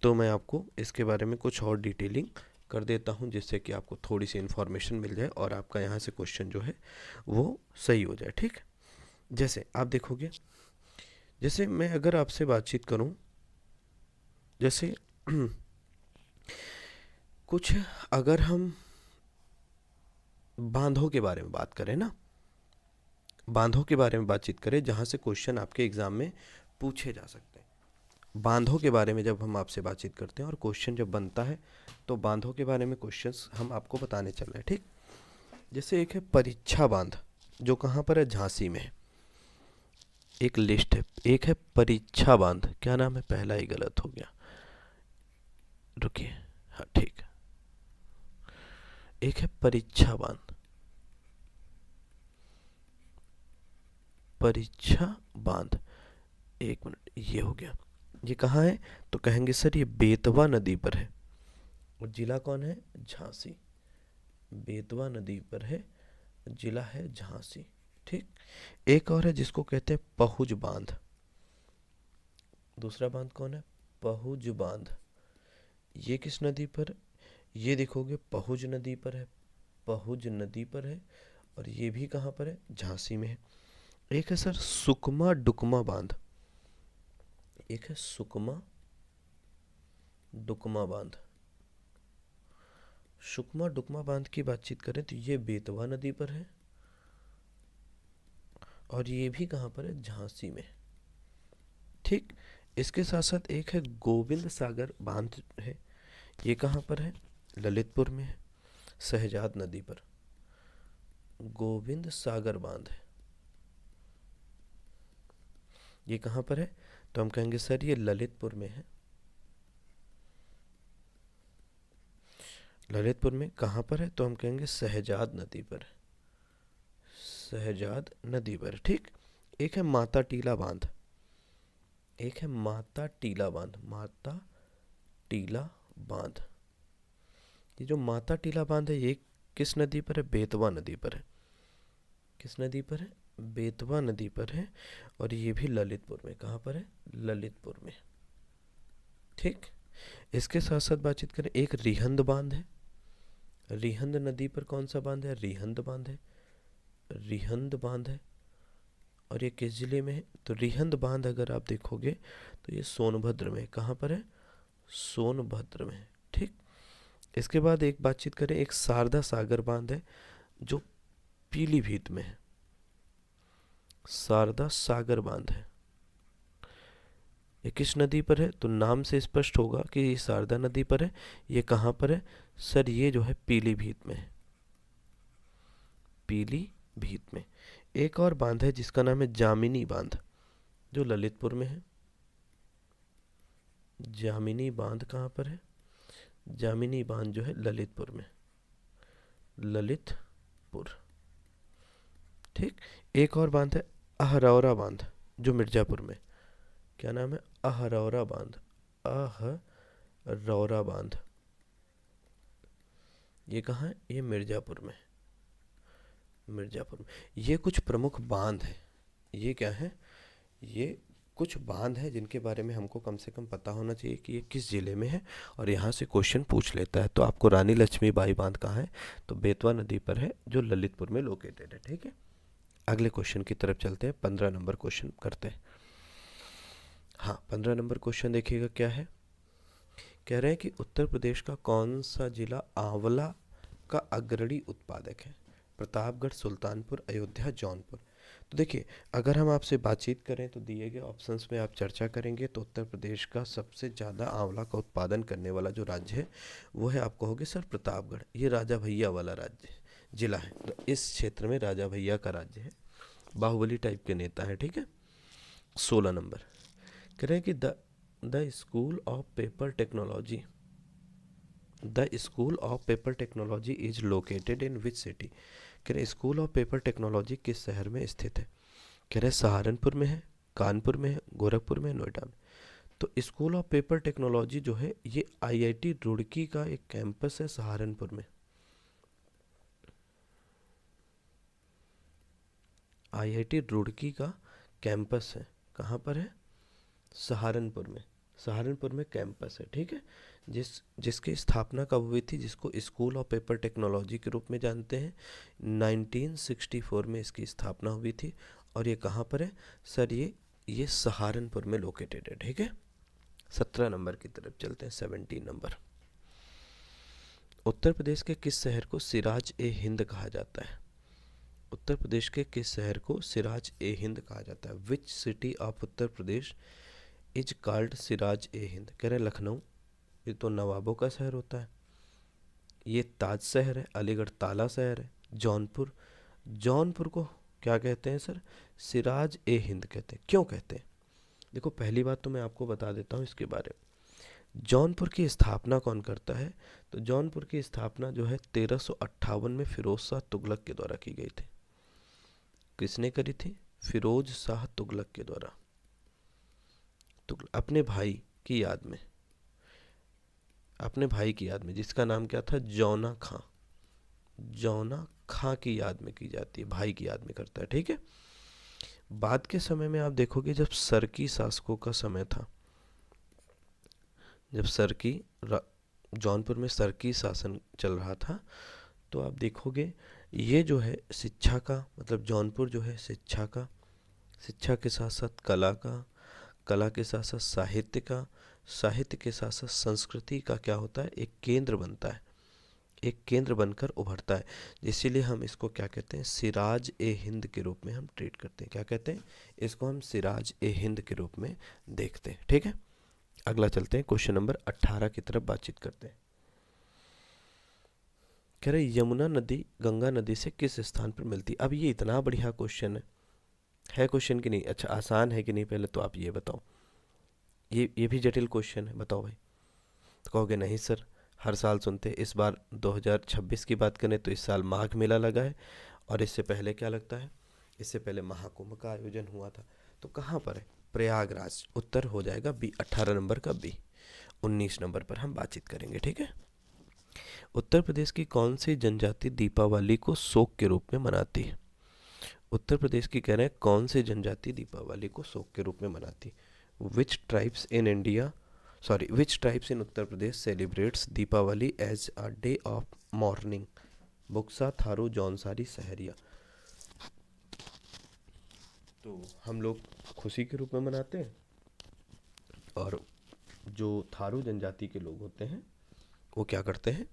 तो मैं आपको इसके बारे में कुछ और डिटेलिंग कर देता हूं, जिससे कि आपको थोड़ी सी इन्फॉर्मेशन मिल जाए और आपका यहाँ से क्वेश्चन जो है वो सही हो जाए, ठीक। जैसे आप देखोगे, जैसे मैं अगर आपसे बातचीत करूं, जैसे कुछ अगर हम बांधों के बारे में बात करें ना, बांधों के बारे में बातचीत करें जहाँ से क्वेश्चन आपके एग्ज़ाम में पूछे जा सकते हैं। बांधों के बारे में जब हम आपसे बातचीत करते हैं और क्वेश्चन जब बनता है, तो बांधों के बारे में क्वेश्चंस हम आपको बताने चल रहे हैं, ठीक। जैसे एक है परीक्षा बांध, जो कहाँ पर है? झांसी में है। एक लिस्ट है, एक है परीक्षा बांध। क्या नाम है? पहला ही गलत हो गया, रुकिए। हाँ ठीक, एक है परीक्षा बांध, परीक्षा बांध। 1 मिनट, ये हो गया। ये कहाँ है? तो कहेंगे सर ये बेतवा नदी पर है, और जिला कौन है? झांसी। बेतवा नदी पर है, जिला है झांसी, ठीक। एक और है जिसको कहते हैं पहुज बांध। दूसरा बांध कौन है? पहुज बांध। ये किस नदी पर? ये देखोगे पहुज नदी पर है, पहुज नदी पर है, और ये भी कहाँ पर है? झांसी में है। एक है सर सुकमा डुकमा बांध, एक है सुकमा डुकमा बांध। सुकमा डुकमा बांध की बातचीत करें तो ये बेतवा नदी पर है, और ये भी कहाँ पर है? झांसी में, ठीक। इसके साथ साथ एक है गोविंद सागर बांध है। ये कहाँ पर है? ललितपुर में है, सहजाद नदी पर। गोविंद सागर बांध है, ये कहाँ पर है? तो हम कहेंगे सर ये ललितपुर में है। ललितपुर में कहाँ पर है? तो हम कहेंगे सहजाद नदी पर, सहजाद नदी पर, ठीक। एक है माता टीला बांध, एक है माता टीला बांध, माता टीला बांध। ये जो माता टीला बांध है ये किस नदी पर है? बेतवा नदी पर है। किस नदी पर है? बेतवा नदी पर है और ये भी ललितपुर में। कहाँ पर है? ललितपुर में। ठीक, इसके साथ साथ बातचीत करें, एक रिहंद बांध है। रिहंद नदी पर कौन सा बांध है? रिहंद बांध है। रिहंद बांध है और ये किस जिले में है? तो रिहंद बांध अगर आप देखोगे तो ये सोनभद्र में। कहाँ पर है? सोनभद्र में। ठीक, इसके बाद एक बातचीत करें, एक शारदा सागर बांध है जो पीलीभीत में है। शारदा सागर बांध है, ये किस नदी पर है? तो नाम से स्पष्ट होगा कि ये शारदा नदी पर है। ये कहाँ पर है? सर ये जो है पीलीभीत में है। पीलीभीत में। एक और बांध है जिसका नाम है जामिनी बांध, जो ललितपुर में है। जामिनी बांध कहाँ पर है? जामिनी बांध जो है ललितपुर में। ललितपुर। ठीक, एक और बांध है अहरौरा बांध जो मिर्जापुर में। क्या नाम है? अहरौरा बांध। अहरौरा बांध, ये कहाँ है? ये मिर्जापुर में। मिर्जापुर में। ये कुछ प्रमुख बांध है। ये क्या है? ये कुछ बांध है जिनके बारे में हमको कम से कम पता होना चाहिए कि ये किस जिले में है, और यहाँ से क्वेश्चन पूछ लेता है। तो आपको रानी लक्ष्मीबाई बांध कहाँ है? तो बेतवा नदी पर है जो ललितपुर में लोकेटेड है। ठीक है, अगले क्वेश्चन की तरफ चलते हैं। 15 नंबर क्वेश्चन करते हैं। हाँ, 15 नंबर क्वेश्चन देखिएगा क्या है। कह रहे हैं कि उत्तर प्रदेश का कौन सा जिला आंवला का अग्रणी उत्पादक है? प्रतापगढ़, सुल्तानपुर, अयोध्या, जौनपुर। तो देखिए, अगर हम आपसे बातचीत करें तो दिए गए ऑप्शंस में आप चर्चा करेंगे तो उत्तर प्रदेश का सबसे ज़्यादा आंवला का उत्पादन करने वाला जो राज्य है वो है, आप कहोगे सर प्रतापगढ़। ये राजा भैया वाला राज्य है, जिला है। तो इस क्षेत्र में राजा भैया का राज्य है, बाहुबली टाइप के नेता है। ठीक है, 16 नंबर कह रहे हैं कि the school of paper technology, the school of paper technology is located in which city. कह रहे स्कूल ऑफ पेपर टेक्नोलॉजी किस शहर में स्थित है? कह रहे सहारनपुर में है, कानपुर में है, गोरखपुर में, नोएडा में। तो स्कूल ऑफ पेपर टेक्नोलॉजी जो है ये आईआईटी रुड़की का एक कैंपस है सहारनपुर में। आईआईटी रुड़की का कैंपस है। कहाँ पर है? सहारनपुर में। सहारनपुर में कैंपस है। ठीक है, जिसकी स्थापना कब हुई थी, जिसको स्कूल ऑफ पेपर टेक्नोलॉजी के रूप में जानते हैं, 1964 में इसकी स्थापना हुई थी। और ये कहाँ पर है? सर ये सहारनपुर में लोकेटेड है। ठीक है, 17 नंबर की तरफ चलते हैं। 17 नंबर, उत्तर प्रदेश के किस शहर को सिराज ए हिंद कहा जाता है? उत्तर प्रदेश के किस शहर को सिराज ए हिंद कहा जाता है? Which city of Uttar Pradesh is called Shiraz e Hind? कह रहे हैं लखनऊ, ये तो नवाबों का शहर होता है। ये ताज शहर है, अलीगढ़ ताला शहर है। जौनपुर, जौनपुर को क्या कहते हैं सर? सिराज ए हिंद कहते हैं। क्यों कहते हैं? देखो, पहली बात तो मैं आपको बता देता हूँ इसके बारे में। जौनपुर की स्थापना कौन करता है? तो जौनपुर की स्थापना जो है 1358 में फिरोज शाह तुगलक के द्वारा की गई थी। किसने करी थी? फिरोज शाह तुगलक के द्वारा, अपने भाई की याद में, अपने भाई की याद में, जिसका नाम क्या था? जौना खां। जौना खां की याद में की जाती है, भाई की याद में करता है। ठीक है, बाद के समय में आप देखोगे जब सरकी शासकों का समय था, जब सरकी जौनपुर में सरकी शासन चल रहा था, तो आप देखोगे ये जो है शिक्षा का, मतलब जौनपुर जो है शिक्षा का, शिक्षा के साथ साथ कला का, कला के साथ साथ साहित्य का, साहित्य के साथ साथ संस्कृति का क्या होता है? एक केंद्र बनता है, एक केंद्र बनकर उभरता है। इसीलिए हम इसको क्या कहते हैं? सिराज ए हिंद के रूप में हम ट्रीट करते हैं। क्या कहते हैं? इसको हम सिराज ए हिंद के रूप में देखते हैं। ठीक है, अगला चलते हैं, क्वेश्चन नंबर 18 की तरफ बातचीत करते हैं। कह रहे यमुना नदी गंगा नदी से किस स्थान पर मिलती? अब ये इतना बढ़िया क्वेश्चन है क्वेश्चन कि नहीं? अच्छा, आसान है कि नहीं पहले तो आप ये बताओ। ये भी जटिल क्वेश्चन है, बताओ भाई। तो कहोगे नहीं सर, हर साल सुनते। इस बार 2026 की बात करें तो इस साल माघ मेला लगा है, और इससे पहले क्या लगता है? इससे पहले महाकुंभ का आयोजन हुआ था। तो कहाँ पर है? प्रयागराज। उत्तर हो जाएगा बी, 18 नंबर का बी। 19 नंबर पर हम बातचीत करेंगे। ठीक है, उत्तर प्रदेश की कौन सी जनजाति दीपावली को शोक के रूप में मनाती है? उत्तर प्रदेश की कह रहे हैं कौन सी जनजाति दीपावली को शोक के रूप में मनाती? Which tribes in India, sorry, which tribes in Uttar Pradesh celebrates Deepawali as a day of mourning? Buksa, Tharu, Jaunsari, Saharia. तो हम लोग खुशी के रूप में मनाते हैं, और जो थारू जनजाति के लोग होते हैं वो क्या करते हैं,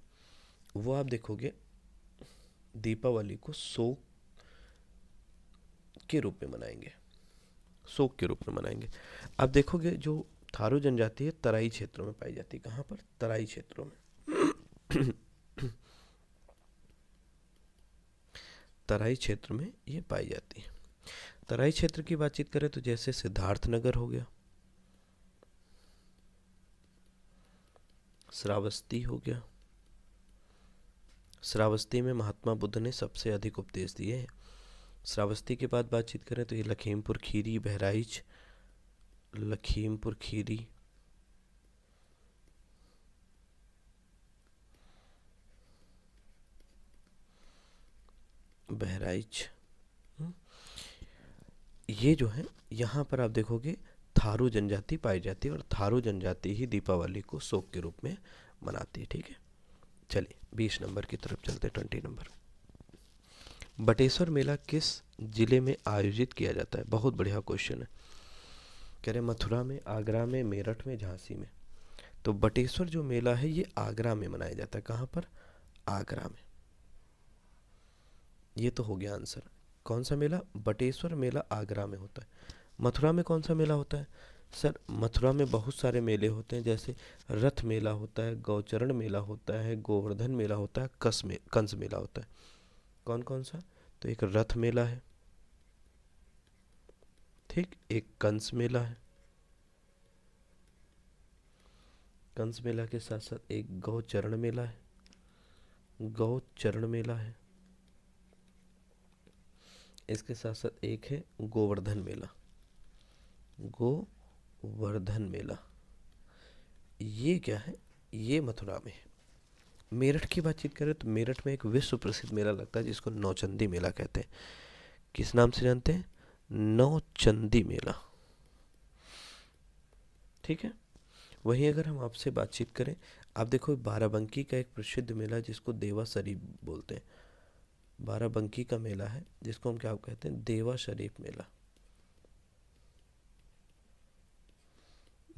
वो आप देखोगे दीपावली को शोक के रूप में मनाएंगे, शोक के रूप में मनाएंगे। आप देखोगे जो थारू जनजाति है तराई क्षेत्रों में पाई जाती है। कहाँ पर? तराई क्षेत्रों में। तराई क्षेत्र में ये पाई जाती है। तराई क्षेत्र की बातचीत करें तो जैसे सिद्धार्थनगर हो गया, श्रावस्ती हो गया। श्रावस्ती में महात्मा बुद्ध ने सबसे अधिक उपदेश दिए हैं। श्रावस्ती के बाद बातचीत करें तो ये लखीमपुर खीरी, बहराइच, लखीमपुर खीरी, बहराइच, ये जो है यहाँ पर आप देखोगे थारू जनजाति पाई जाती है, और थारू जनजाति ही दीपावली को शोक के रूप में मनाती है। ठीक है, चलिए 20 नंबर की तरफ चलते, 20 नंबर। बटेश्वर मेला किस जिले में आयोजित किया जाता है? बहुत बढ़िया क्वेश्चन है। कह रहे मथुरा में, आगरा में, मेरठ में, झांसी में। तो बटेश्वर जो मेला है ये आगरा में मनाया जाता है। कहाँ पर? आगरा में। ये तो हो गया आंसर। कौन सा मेला? बटेश्वर मेला आगरा में होता है। मथुरा में कौन सा मेला होता है? सर मथुरा में बहुत सारे मेले होते हैं, जैसे रथ मेला होता है, गौचरण मेला होता है, गोवर्धन मेला होता है, कंस मेला होता है। कौन कौन सा? तो एक रथ मेला है, ठीक, एक कंस मेला है, कंस मेला के साथ साथ एक गौचरण मेला है, गौचरण मेला है, इसके साथ साथ एक है गोवर्धन मेला, गोवर्धन मेला। ये क्या है? ये मथुरा में है। मेरठ की बातचीत करें तो मेरठ में एक विश्व प्रसिद्ध मेला लगता है जिसको नौचंदी मेला कहते हैं। किस नाम से जानते हैं? नौचंदी मेला। ठीक है। वहीं अगर हम आपसे बातचीत करें, आप देखो बाराबंकी का एक प्रसिद्ध मेला जिसको देवा शरीफ बोलते हैं। बाराबंकी का मेला है जिसको हम क्या कहते हैं? देवा शरीफ मेला।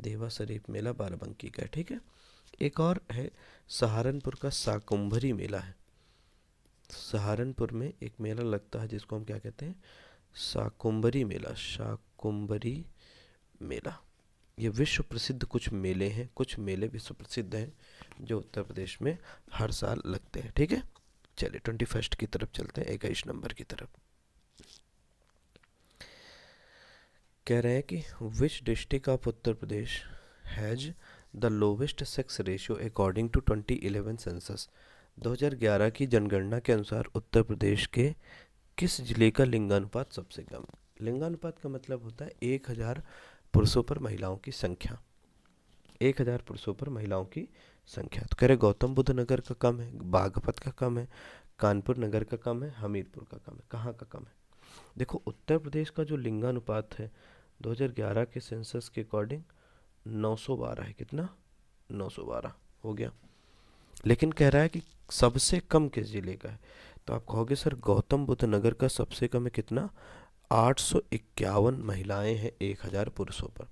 देवा शरीफ मेला बाराबंकी का है। ठीक है। एक और है सहारनपुर का शाकुंभरी मेला है। सहारनपुर में एक मेला लगता है जिसको हम क्या कहते हैं? शाकुंभरी मेला, शाकुंभरी मेला। ये विश्व प्रसिद्ध कुछ मेले हैं, कुछ मेले विश्व प्रसिद्ध हैं जो उत्तर प्रदेश में हर साल लगते हैं। ठीक है। चलिए 21 की तरफ चलते हैं, 21 नंबर की तरफ। कह रहे हैं कि which district of Uttar Pradesh has the lowest sex ratio according to 2011 census. 2011 की जनगणना के अनुसार उत्तर प्रदेश के किस जिले का लिंगानुपात सबसे कम? लिंगानुपात का मतलब होता है 1000 पुरुषों पर महिलाओं की संख्या। 1000 पुरुषों पर महिलाओं की संख्या। तो कह रहे गौतम बुद्ध नगर का कम है, बागपत का कम है, कानपुर नगर का कम है, हमीरपुर का कम है। कहाँ का कम है? देखो उत्तर प्रदेश का जो लिंगानुपात है 2011 के सेंसस के अकॉर्डिंग 912 है। कितना? 912 हो गया। लेकिन कह रहा है कि सबसे कम किस जिले का है? तो आप कहोगे सर गौतम बुद्ध नगर का सबसे कम है। कितना? 851 महिलाएं हैं 1000 पुरुषों पर।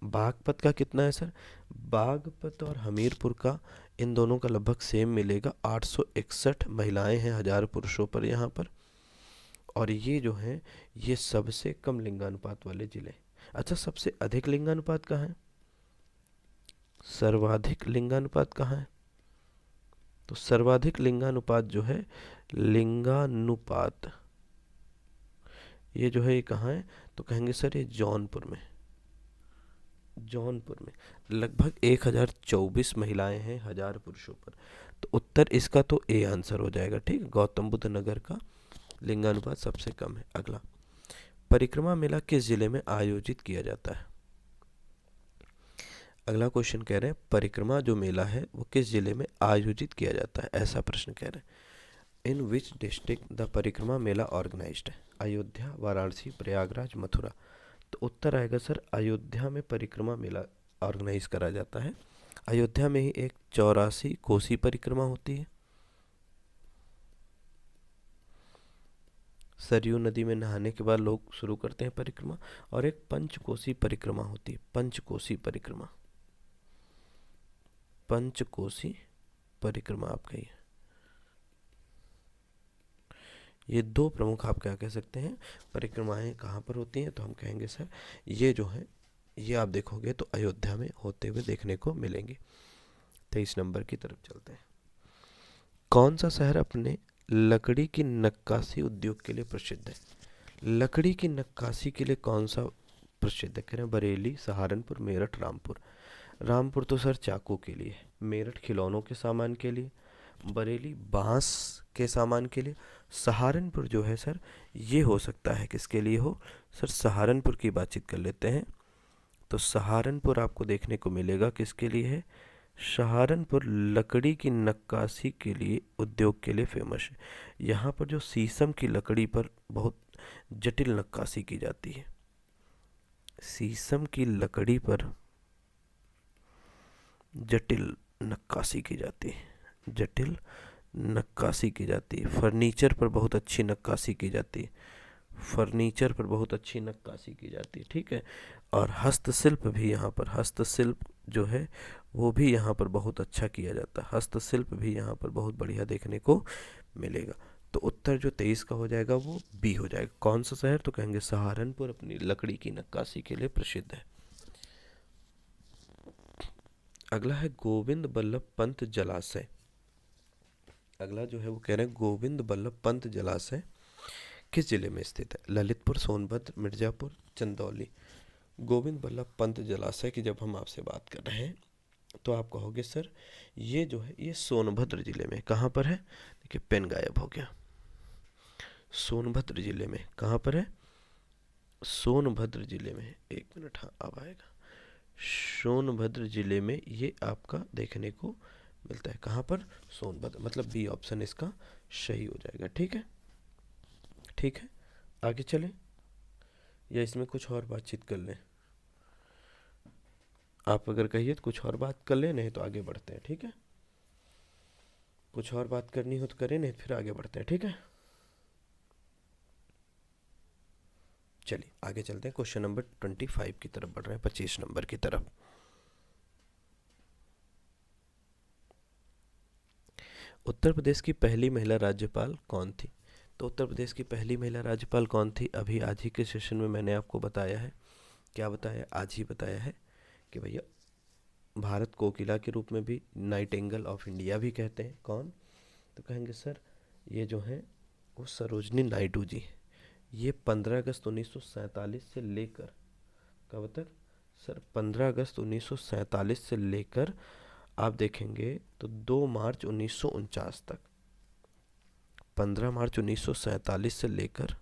बागपत का कितना है सर? बागपत और हमीरपुर का, इन दोनों का लगभग सेम मिलेगा, 861 महिलाएं हैं 1000 पुरुषों पर यहाँ पर। और ये जो हैं ये सबसे कम लिंगानुपात वाले जिले। अच्छा, सबसे अधिक लिंगानुपात कहाँ है? सर्वाधिक लिंगानुपात कहाँ है? तो सर्वाधिक लिंगानुपात जो है, लिंगानुपात ये जो है ये कहाँ है? तो कहेंगे सर ये जौनपुर में। जौनपुर में लगभग 1024 महिलाएं हैं 1000 पुरुषों पर। तो उत्तर इसका तो ए आंसर हो जाएगा। ठीक, गौतम बुद्ध नगर का लिंगानुपात सबसे कम है। अगला, परिक्रमा मेला किस जिले में आयोजित किया जाता है? अगला क्वेश्चन कह रहे हैं परिक्रमा जो मेला है वो किस जिले में आयोजित किया जाता है, ऐसा प्रश्न कह रहे हैं। इन विच डिस्ट्रिक्ट द परिक्रमा मेला ऑर्गेनाइज्ड है? अयोध्या, वाराणसी, प्रयागराज, मथुरा। तो उत्तर आएगा सर अयोध्या में परिक्रमा मेला ऑर्गेनाइज करा जाता है। अयोध्या में ही एक 84 कोसी परिक्रमा होती है, सरयू नदी में नहाने के बाद लोग शुरू करते हैं परिक्रमा, और एक पंचकोसी परिक्रमा होती है, पंचकोसी परिक्रमा, पंचकोसी परिक्रमा आप कहिए। ये दो प्रमुख आप क्या कह सकते हैं परिक्रमाएं कहाँ पर होती हैं, तो हम कहेंगे सर ये जो है ये आप देखोगे तो अयोध्या में होते हुए देखने को मिलेंगे। 23 नंबर की तरफ चलते हैं। कौन सा शहर अपने लकड़ी की नक्काशी उद्योग के लिए प्रसिद्ध है? लकड़ी की नक्काशी के लिए कौन सा प्रसिद्ध है? कह रहे हैं बरेली, सहारनपुर, मेरठ, रामपुर। रामपुर तो सर चाकू के लिए है, मेरठ खिलौनों के सामान के लिए, बरेली बांस के सामान के लिए, सहारनपुर जो है सर ये हो सकता है किसके लिए हो? सर सहारनपुर की बातचीत कर लेते हैं। तो सहारनपुर आपको देखने को मिलेगा किसके लिए है? सहारनपुर लकड़ी की नक्काशी के लिए उद्योग के लिए फेमस है। यहाँ पर जो शीशम की लकड़ी पर बहुत जटिल नक्काशी की जाती है, शीशम की लकड़ी पर जटिल नक्काशी की जाती है, जटिल नक्काशी की जाती है। फर्नीचर पर बहुत अच्छी नक्काशी की जाती है, फर्नीचर पर बहुत अच्छी नक्काशी की जाती है, ठीक है। और हस्तशिल्प भी यहाँ पर, हस्तशिल्प जो है वो भी यहाँ पर बहुत अच्छा किया जाता है, हस्तशिल्प भी यहाँ पर बहुत बढ़िया देखने को मिलेगा। तो उत्तर जो 23 का हो जाएगा वो बी हो जाएगा। कौन सा शहर? तो कहेंगे सहारनपुर अपनी लकड़ी की नक्काशी के लिए प्रसिद्ध है। अगला है गोविंद बल्लभ पंत जलाशय। अगला जो है वो कह रहे हैं गोविंद बल्लभ पंत जलाशय किस जिले में स्थित है? ललितपुर, सोनभद्र, मिर्जापुर, चंदौली। गोविंद बल्लभ पंत जलाशय की जब हम आपसे बात कर रहे हैं तो आप कहोगे सर ये जो है ये सोनभद्र जिले में। कहाँ पर है? देखिए पेन गायब हो गया। सोनभद्र जिले में। कहाँ पर है? सोनभद्र जिले में। एक मिनट, हाँ अब आएगा। सोनभद्र जिले में ये आपका देखने को मिलता है। कहाँ पर? सोनभद्र, मतलब बी ऑप्शन इसका सही हो जाएगा। ठीक है, ठीक है, आगे चलें या इसमें कुछ और बातचीत कर लें? आप अगर कहिए तो कुछ और बात कर लें, नहीं तो आगे बढ़ते हैं। ठीक है, कुछ और बात करनी हो तो करें, नहीं तो फिर आगे बढ़ते हैं। ठीक है, चलिए आगे चलते हैं। क्वेश्चन नंबर 25 की तरफ बढ़ रहे हैं, 25 नंबर की तरफ। उत्तर प्रदेश की पहली महिला राज्यपाल कौन थी? तो उत्तर प्रदेश की पहली महिला राज्यपाल कौन थी? अभी आज ही के सेशन में मैंने आपको बताया है। क्या बताया? आज ही बताया है कि भैया भारत कोकिला के रूप में भी नाइटिंगेल ऑफ इंडिया भी कहते हैं। कौन? तो कहेंगे सर ये जो है वो सरोजनी नायडू जी हैं। ये 15 अगस्त 1947 से लेकर कब तक? सर 15 अगस्त 1947 से लेकर आप देखेंगे तो 2 मार्च 1949 तक, 15 मार्च 1947 से लेकर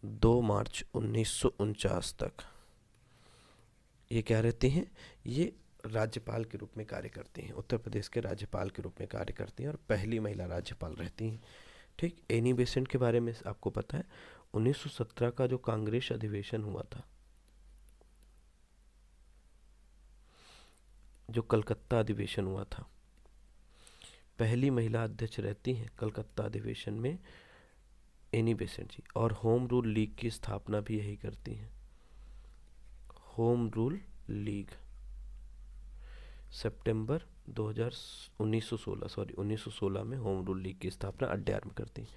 2 मार्च 1949 तक ये क्या रहती हैं? ये राज्यपाल के रूप में कार्य करती हैं, उत्तर प्रदेश के राज्यपाल के रूप में कार्य करती हैं और पहली महिला राज्यपाल रहती हैं। ठीक, एनी बेसेंट के बारे में आपको पता है 1917 का जो कांग्रेस अधिवेशन हुआ था, जो कलकत्ता अधिवेशन हुआ था, पहली महिला अध्यक्ष रहती हैं कलकत्ता अधिवेशन में एनी बेसेंट जी। और होम रूल लीग की स्थापना भी यही करती हैं, होम रूल लीग सितंबर 1916 में होम रूल लीग की स्थापना अड्यार में करती हैं।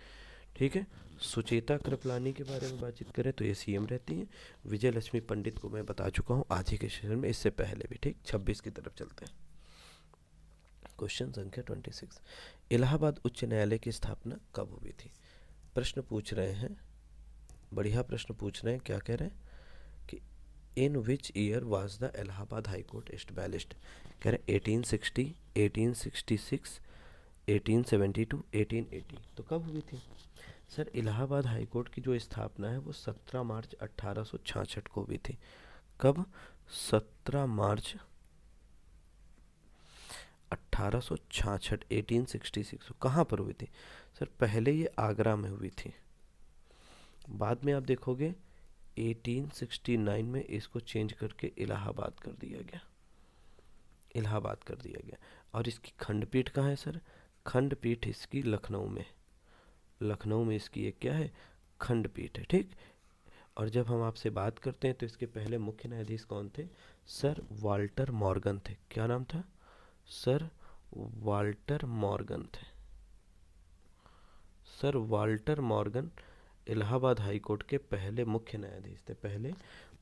ठीक है, सुचेता कृपलानी के बारे में बातचीत करें तो ये सीएम रहती हैं। विजय लक्ष्मी पंडित को मैं बता चुका हूँ आज ही के सेशन में, इससे पहले भी। ठीक, 26 की तरफ चलते हैं। क्वेश्चन संख्या 26, इलाहाबाद उच्च न्यायालय की स्थापना कब हुई थी? प्रश्न पूछ रहे हैं, बढ़िया प्रश्न पूछ रहे हैं। क्या कह रहे हैं कि in which year was the Allahabad high court established? कह रहे 1860, 1866, 1872, 1880। तो कब हुई थी? सर इलाहाबाद हाई कोर्ट की जो स्थापना है वो 17 मार्च 1866 को हुई थी। कब? 17 मार्च 1866 1866 कहाँ पर हुई थी सर? पहले ये आगरा में हुई थी, बाद में आप देखोगे 1869 में इसको चेंज करके इलाहाबाद कर दिया गया, इलाहाबाद कर दिया गया। और इसकी खंडपीठ कहाँ है सर? खंडपीठ इसकी लखनऊ में, लखनऊ में इसकी एक क्या है? खंडपीठ है, ठीक। और जब हम आपसे बात करते हैं तो इसके पहले मुख्य न्यायाधीश कौन थे? सर वाल्टर मॉर्गन थे। क्या नाम था? सर वाल्टर मॉर्गन थे। Sir Walter Morgan Allahabad high court के पहले मुख्य न्यायाधीश थे, पहले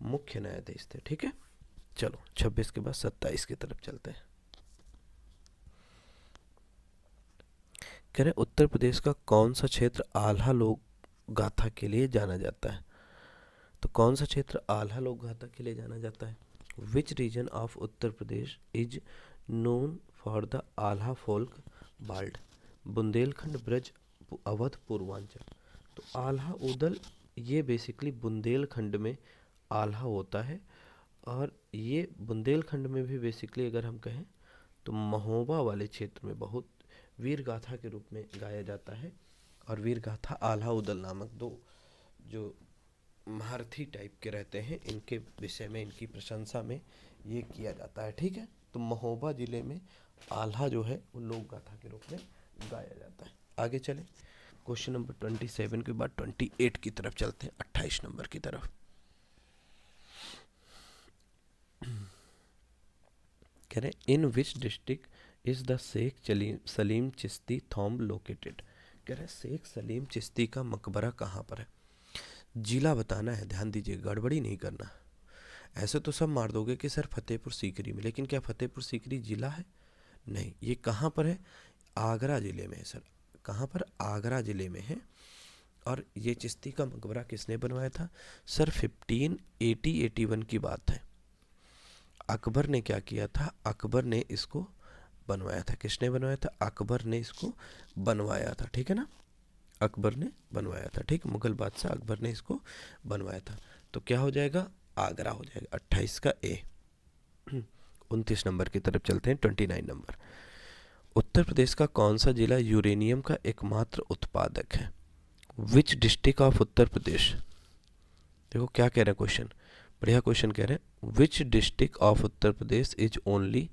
मुख्य न्यायाधीश थे, ठीक है। चलो 26 के बाद 27 की तरफ चलते हैं। कह रहे उत्तर प्रदेश का कौन सा क्षेत्र आल्हा लोक गाथा के लिए जाना जाता है? तो कौन सा क्षेत्र आल्हा लोक गाथा के लिए जाना जाता है? Which region of Uttar Pradesh is known for the Alha folk bald? Bundelkhand, Braj, Awadh, Purvanchal. तो आल्हा उदल ये बेसिकली बुंदेलखंड में आल्हा होता है, और ये बुंदेलखंड में भी बेसिकली अगर हम कहें तो महोबा वाले क्षेत्र में बहुत वीर गाथा के रूप में गाया जाता है। और वीर गाथा आल्हा उदल नामक दो जो महारथी टाइप के रहते हैं, इनके विषय में, इनकी प्रशंसा में ये किया जाता है, ठीक है। तो महोबा जिले में आल्हा जो है वो लोक गाथा के रूप में गाया जाता है। आगे चले, क्वेश्चन नंबर 27 के बाद 28 की तरफ चलते हैं, 28 नंबर की तरफ। कह रहे in which district is the Sheikh Salim Chishti tomb located? कह रहे शेख सलीम चिश्ती का मकबरा कहाँ पर है? जिला बताना है, ध्यान दीजिए, गड़बड़ी नहीं करना। ऐसे तो सब मार दोगे कि सर फतेहपुर सीकरी में, लेकिन क्या फतेहपुर सीकरी जिला है? नहीं। ये कहाँ पर है? आगरा ज़िले में है सर। कहाँ पर? आगरा ज़िले में है। और ये चिश्ती का मकबरा किसने बनवाया था? सर 1580-81 की बात है। अकबर ने क्या किया था? अकबर ने इसको बनवाया था। किसने बनवाया था? अकबर ने इसको बनवाया था, ठीक है ना। अकबर ने बनवाया था, ठीक। मुगल बादशाह अकबर ने इसको बनवाया था। तो क्या हो जाएगा? आगरा हो जाएगा। 28 का ए। 29 नंबर की तरफ चलते हैं, 29 नंबर। उत्तर प्रदेश का कौन सा जिला यूरेनियम का एकमात्र उत्पादक है? विच डिस्ट्रिक्ट ऑफ उत्तर प्रदेश? देखो क्या कह रहे हैं क्वेश्चन, बढ़िया क्वेश्चन कह रहे हैं। विच district of Uttar Pradesh is only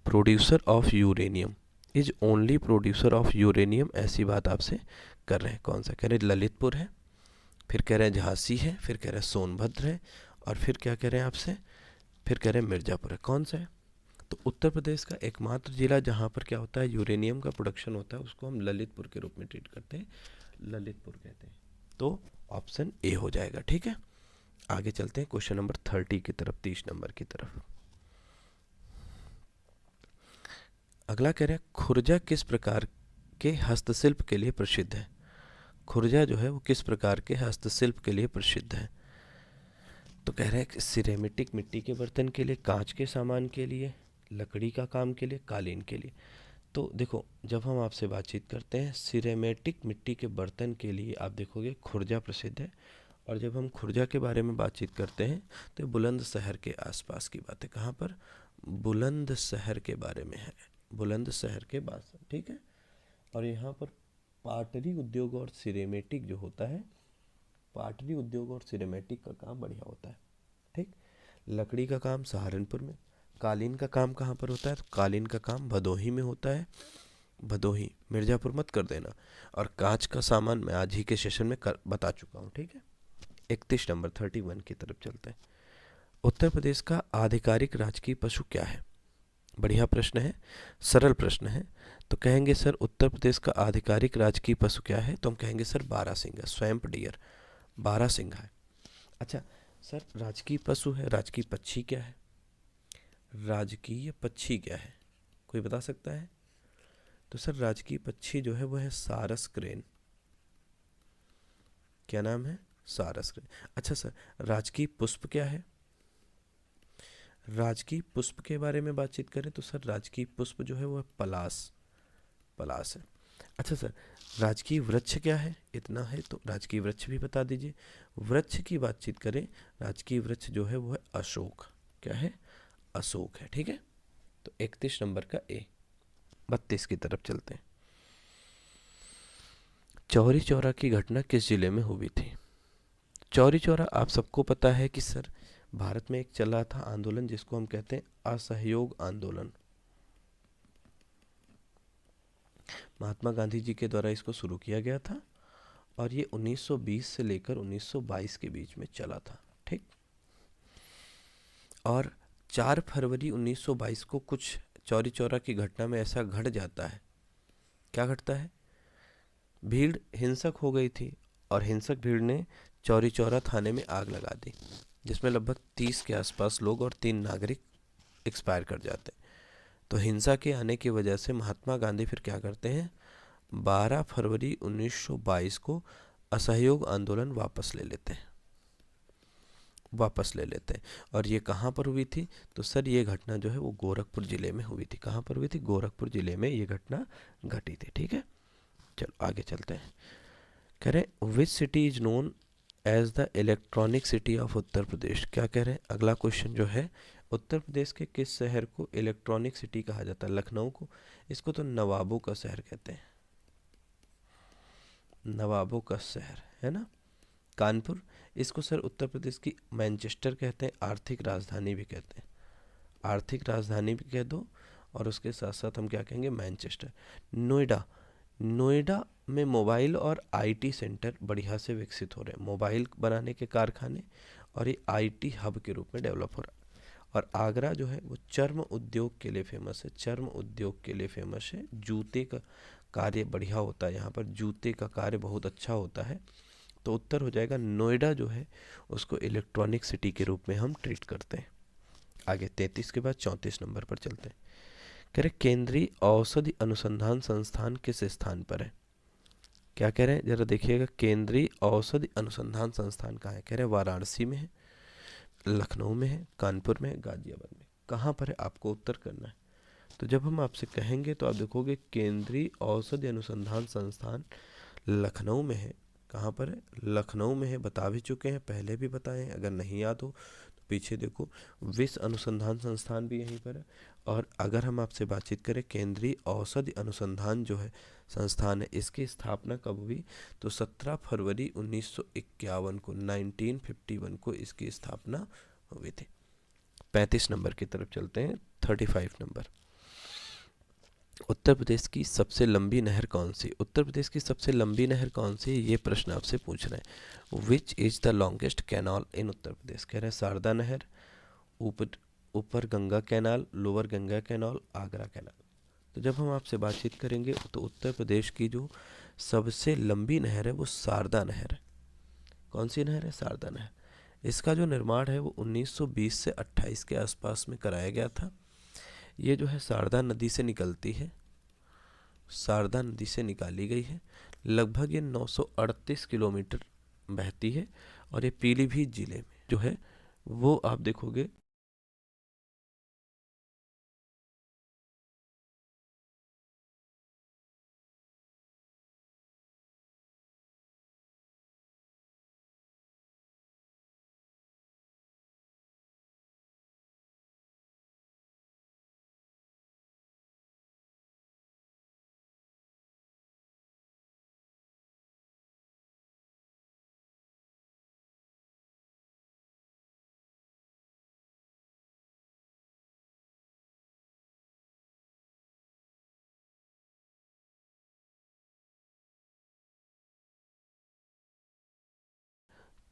producer of uranium? Is only producer of uranium, ऐसी बात आपसे कर रहे हैं। कौन सा? कह रहे हैं ललितपुर है, फिर कह रहे हैं झांसी है, फिर कह रहे हैं सोनभद्र है, और फिर क्या कह रहे हैं आपसे? फिर कह रहे हैं मिर्ज़ापुर है। कौन सा है? तो उत्तर प्रदेश का एकमात्र जिला जहाँ पर क्या होता है? यूरेनियम का प्रोडक्शन होता है, उसको हम ललितपुर के रूप में ट्रीट करते हैं, ललितपुर कहते हैं। तो ऑप्शन ए हो जाएगा, ठीक है। आगे चलते हैं क्वेश्चन नंबर 30 की तरफ, 30 नंबर की तरफ। अगला कह रहे हैं खुर्जा किस प्रकार के हस्तशिल्प के लिए प्रसिद्ध है? खुर्जा जो है वो किस प्रकार के हस्तशिल्प के लिए प्रसिद्ध है? तो कह रहे हैं सिरेमिटिक मिट्टी के बर्तन के लिए, कांच के सामान के लिए, लकड़ी का काम के लिए, कालीन के लिए। तो देखो जब हम आपसे बातचीत करते हैं सिरेमेटिक मिट्टी के बर्तन के लिए, आप देखोगे खुर्जा प्रसिद्ध है। और जब हम खुर्जा के बारे में बातचीत करते हैं तो बुलंदशहर के आसपास की बात है। कहाँ पर? बुलंदशहर के बारे में है, बुलंदशहर के पास, ठीक है। और यहाँ पर पाटरी उद्योग और सिरेमेटिक जो होता है, पाटरी उद्योग और सिरेमेटिक का काम बढ़िया होता है, ठीक। लकड़ी का काम सहारनपुर में, कालीन का काम कहाँ पर होता है? तो कालीन का काम भदोही में होता है, भदोही, मिर्ज़ापुर मत कर देना। और कांच का सामान मैं आज ही के सेशन में बता चुका हूँ, ठीक है। 31 नंबर 31 की तरफ चलते हैं। उत्तर प्रदेश का आधिकारिक राजकीय पशु क्या है? बढ़िया प्रश्न है, सरल प्रश्न है। तो कहेंगे सर उत्तर प्रदेश का आधिकारिक राजकीय पशु क्या है? तो हम कहेंगे सर बारहसिंगा, स्वैम्प डियर, बारहसिंगा है। अच्छा सर राजकीय पशु है, राजकीय पक्षी क्या है? राजकीय पक्षी क्या है, कोई बता सकता है? तो सर राजकीय पक्षी जो है वो है सारस क्रेन। क्या नाम है? सारस क्रेन। अच्छा सर राजकीय पुष्प क्या है? राजकीय पुष्प के बारे में बातचीत करें तो सर राजकीय पुष्प जो है वो है पलास, पलास है। अच्छा सर राजकीय वृक्ष क्या है? इतना है तो राजकीय वृक्ष भी बता दीजिए। वृक्ष की बातचीत करें, राजकीय वृक्ष जो है वो है अशोक। क्या है? अशोक है, ठीक है। तो 31 नंबर का ए। 32 की तरफ चलते हैं। चौरी चौरा की घटना किस जिले में हुई थी? चौरी चौरा आप सबको पता है कि सर भारत में एक चला था आंदोलन जिसको हम कहते हैं असहयोग आंदोलन। महात्मा गांधी जी के द्वारा इसको शुरू किया गया था और ये 1920 से लेकर 1922 के बीच में चला था। ठीक। और 4 फरवरी 1922 को कुछ चौरी चौरा की घटना में ऐसा घट जाता है। क्या घटता है? भीड़ हिंसक हो गई थी और हिंसक भीड़ ने चौरी चौरा थाने में आग लगा दी, जिसमें लगभग 30 के आसपास लोग और 3 नागरिक एक्सपायर कर जाते हैं। तो हिंसा के आने की वजह से महात्मा गांधी फिर क्या करते हैं, 12 फरवरी 1922 को असहयोग आंदोलन वापस ले लेते हैं। और ये कहाँ पर हुई थी? तो सर ये घटना जो है वो गोरखपुर जिले में हुई थी। कहाँ पर हुई थी? गोरखपुर जिले में ये घटना घटी थी। ठीक है, चलो आगे चलते हैं। कह रहे हैं which city is known as the electronic city of Uttar Pradesh. क्या कह रहे हैं? अगला क्वेश्चन जो है, उत्तर प्रदेश के किस शहर को इलेक्ट्रॉनिक सिटी कहा जाता है? लखनऊ को। इसको तो नवाबों का शहर कहते हैं, नवाबों का शहर है ना। कानपुर, इसको सर उत्तर प्रदेश की मैनचेस्टर कहते हैं, आर्थिक राजधानी भी कहते हैं। आर्थिक राजधानी भी कह दो और उसके साथ साथ हम क्या कहेंगे? मैनचेस्टर। नोएडा, नोएडा में मोबाइल और आईटी सेंटर बढ़िया से विकसित हो रहे हैं, मोबाइल बनाने के कारखाने, और ये आईटी हब के रूप में डेवलप हो रहा है। और आगरा जो है वो चर्म उद्योग के लिए फेमस है, चर्म उद्योग के लिए फेमस है। जूते का कार्य बढ़िया होता है यहाँ पर, जूते का कार्य बहुत अच्छा होता है। तो उत्तर हो जाएगा नोएडा जो है उसको इलेक्ट्रॉनिक सिटी के रूप में हम ट्रीट करते हैं। आगे 33 के बाद 34 नंबर पर चलते हैं। कह रहे केंद्रीय औषधि अनुसंधान संस्थान किस स्थान पर है? क्या कह रहे हैं जरा देखिएगा, केंद्रीय औषधि अनुसंधान संस्थान कहाँ है? कह रहे हैं वाराणसी में है, लखनऊ में है, कानपुर में है, गाजियाबाद में। कहाँ पर है आपको उत्तर करना है। तो जब हम आपसे कहेंगे तो आप देखोगे केंद्रीय औषधि अनुसंधान संस्थान लखनऊ में है। कहाँ पर है? लखनऊ में है। बता भी चुके हैं, पहले भी बताए हैं, अगर नहीं याद हो तो पीछे देखो। विश्व अनुसंधान संस्थान भी यहीं पर है। और अगर हम आपसे बातचीत करें केंद्रीय औषधि अनुसंधान जो है संस्थान है, इसकी स्थापना कब हुई? तो 17 फरवरी 1951 को, 1951 को इसकी स्थापना हुई थी। 35 नंबर की तरफ चलते हैं। 35 नंबर, उत्तर प्रदेश की सबसे लंबी नहर कौन सी? उत्तर प्रदेश की सबसे लंबी नहर कौन सी? ये प्रश्न आपसे पूछ रहे हैं। Which is the longest canal in Uttar Pradesh? कह रहे हैं शारदा नहर, upper Ganga canal, lower Ganga canal, Agra canal. तो जब हम आपसे बातचीत करेंगे तो उत्तर प्रदेश की जो सबसे लंबी नहर है वो शारदा नहर है। कौन सी नहर है? शारदा नहर। इसका जो निर्माण है वो 1920 से 28 के आसपास में कराया गया था। ये जो है शारदा नदी से निकलती है, शारदा नदी से निकाली गई है। लगभग ये 938 किलोमीटर बहती है और ये पीलीभीत जिले में जो है वो आप देखोगे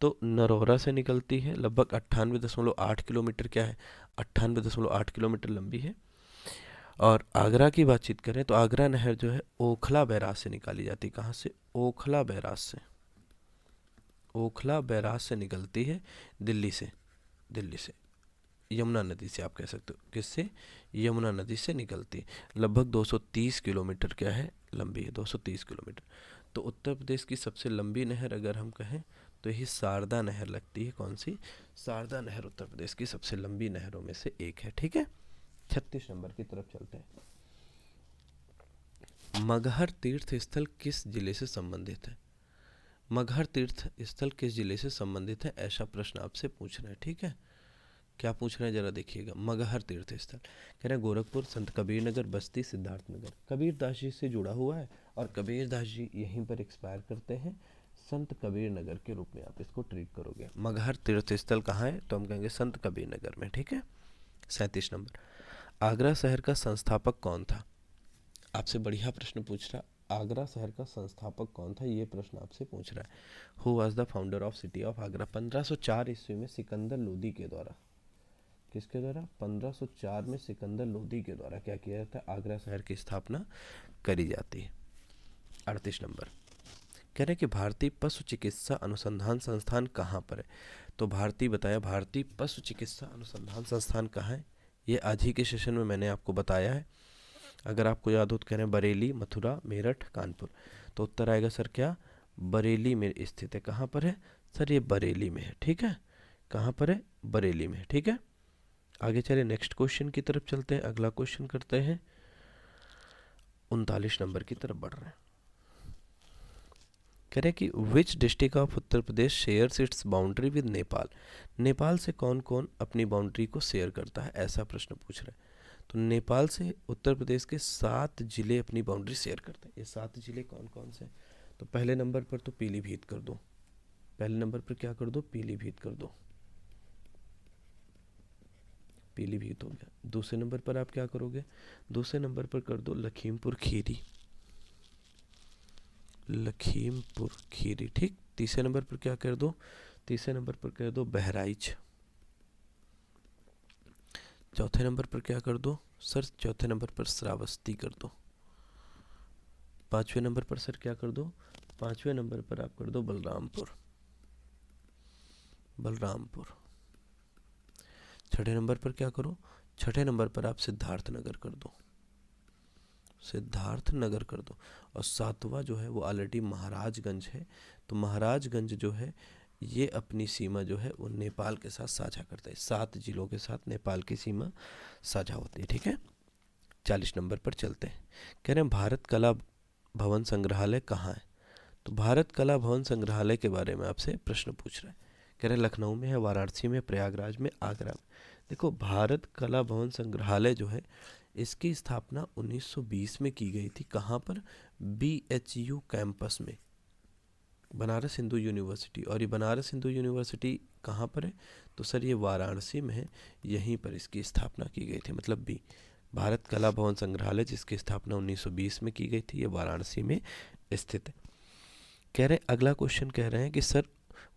तो नरोरा से निकलती है, लगभग 98.8 किलोमीटर, क्या है 98.8 किलोमीटर लंबी है। और आगरा की बातचीत करें तो आगरा नहर जो है ओखला बैराज से निकाली जाती है। कहाँ से? ओखला बैराज से, ओखला बैराज से निकलती है, दिल्ली से, दिल्ली से, यमुना नदी से आप कह सकते हो। किससे? यमुना नदी से निकलती है। लगभग 230 किलोमीटर क्या है? लंबी है, 230 किलोमीटर। तो उत्तर प्रदेश की सबसे लंबी नहर अगर हम कहें तो यही शारदा नहर लगती है। कौन सी? शारदा नहर उत्तर प्रदेश की सबसे लंबी नहरों में से एक है। ठीक है, 36 नंबर की तरफ चलते हैं। मगहर तीर्थ स्थल किस जिले से संबंधित है? मगहर तीर्थ स्थल किस जिले से संबंधित है, ऐसा प्रश्न आपसे पूछ रहे हैं। ठीक है, क्या पूछ रहे हैं जरा देखिएगा। मगहर तीर्थ स्थल कह रहे हैं गोरखपुर, संत कबीर नगर, बस्ती, सिद्धार्थनगर। कबीर दास जी से जुड़ा हुआ है और कबीर दास जी यहीं पर एक्सपायर करते हैं, संत कबीर नगर के रूप में आप इसको ट्रीट करोगे। मगहर तीर्थ स्थल कहाँ है, तो हम कहेंगे संत कबीर नगर में। ठीक है। 37 नंबर, आगरा शहर का संस्थापक कौन था। आपसे बढ़िया प्रश्न पूछ रहा, आगरा शहर का संस्थापक कौन था, ये प्रश्न आपसे पूछ रहा है। Who was the founder of city of Agra. 1504 ईस्वी में सिकंदर लोदी के द्वारा, किसके द्वारा, 1504 में सिकंदर लोदी के द्वारा क्या किया जाता है, आगरा शहर की स्थापना करी जाती है। 38 नंबर, कह रहे हैं कि भारतीय पशु चिकित्सा अनुसंधान संस्थान कहाँ पर है। तो भारतीय बताया, भारतीय पशु चिकित्सा अनुसंधान संस्थान कहाँ है, ये आज ही के सेशन में मैंने आपको बताया है। अगर आपको याद हो तो कह रहे हैं बरेली, मथुरा, मेरठ, कानपुर। तो उत्तर आएगा सर क्या, बरेली में स्थित है। कहाँ पर है सर, ये बरेली में है। ठीक है, कहाँ पर है, बरेली में। ठीक है, आगे चले नेक्स्ट क्वेश्चन की तरफ चलते हैं। अगला क्वेश्चन करते हैं, 39 नंबर की तरफ बढ़ रहे हैं। कह रहे हैं कि which district of Uttar Pradesh shares it's boundary with Nepal. Nepal से कौन कौन अपनी बाउंड्री को शेयर करता है, ऐसा प्रश्न पूछ रहे हैं। तो नेपाल से उत्तर प्रदेश के 7 जिले अपनी बाउंड्री शेयर करते हैं। ये 7 जिले कौन कौन से, तो पहले नंबर पर तो पीलीभीत कर दो, पहले नंबर पर क्या कर दो, पीलीभीत कर दो, पीलीभीत हो गया। दूसरे नंबर पर आप क्या करोगे, दूसरे नंबर पर कर दो लखीमपुर खीरी, लखीमपुर खीरी। ठीक, तीसरे नंबर पर क्या कर दो, तीसरे नंबर पर कर दो बहराइच। चौथे नंबर पर क्या कर दो सर, चौथे नंबर पर श्रावस्ती कर दो। पांचवें नंबर पर सर क्या कर दो, पांचवें नंबर पर आप कर दो बलरामपुर, बलरामपुर। छठे नंबर पर क्या करो, छठे नंबर पर आप सिद्धार्थ नगर कर दो, सिद्धार्थ नगर कर दो। और सातवां जो है वो ऑलरेडी महाराजगंज है। तो महाराजगंज जो है ये अपनी सीमा जो है वो नेपाल के साथ साझा करता है, 7 जिलों के साथ नेपाल की सीमा साझा होती है। ठीक है, 40 नंबर पर चलते हैं। कह रहे हैं भारत कला भवन संग्रहालय कहाँ है। तो भारत कला भवन संग्रहालय के बारे में आपसे प्रश्न पूछ रहा है। कह रहे हैं लखनऊ में है, वाराणसी में, प्रयागराज में, आगरा में। देखो भारत कला भवन संग्रहालय जो है इसकी स्थापना 1920 में की गई थी। कहाँ पर, BHU कैंपस में, बनारस हिंदू यूनिवर्सिटी। और ये बनारस हिंदू यूनिवर्सिटी कहाँ पर है, तो सर ये वाराणसी में है, यहीं पर इसकी स्थापना की गई थी। मतलब बी, भारत कला भवन संग्रहालय जिसकी स्थापना 1920 में की गई थी, ये वाराणसी में स्थित है। कह रहे हैं अगला क्वेश्चन कह रहे हैं कि sir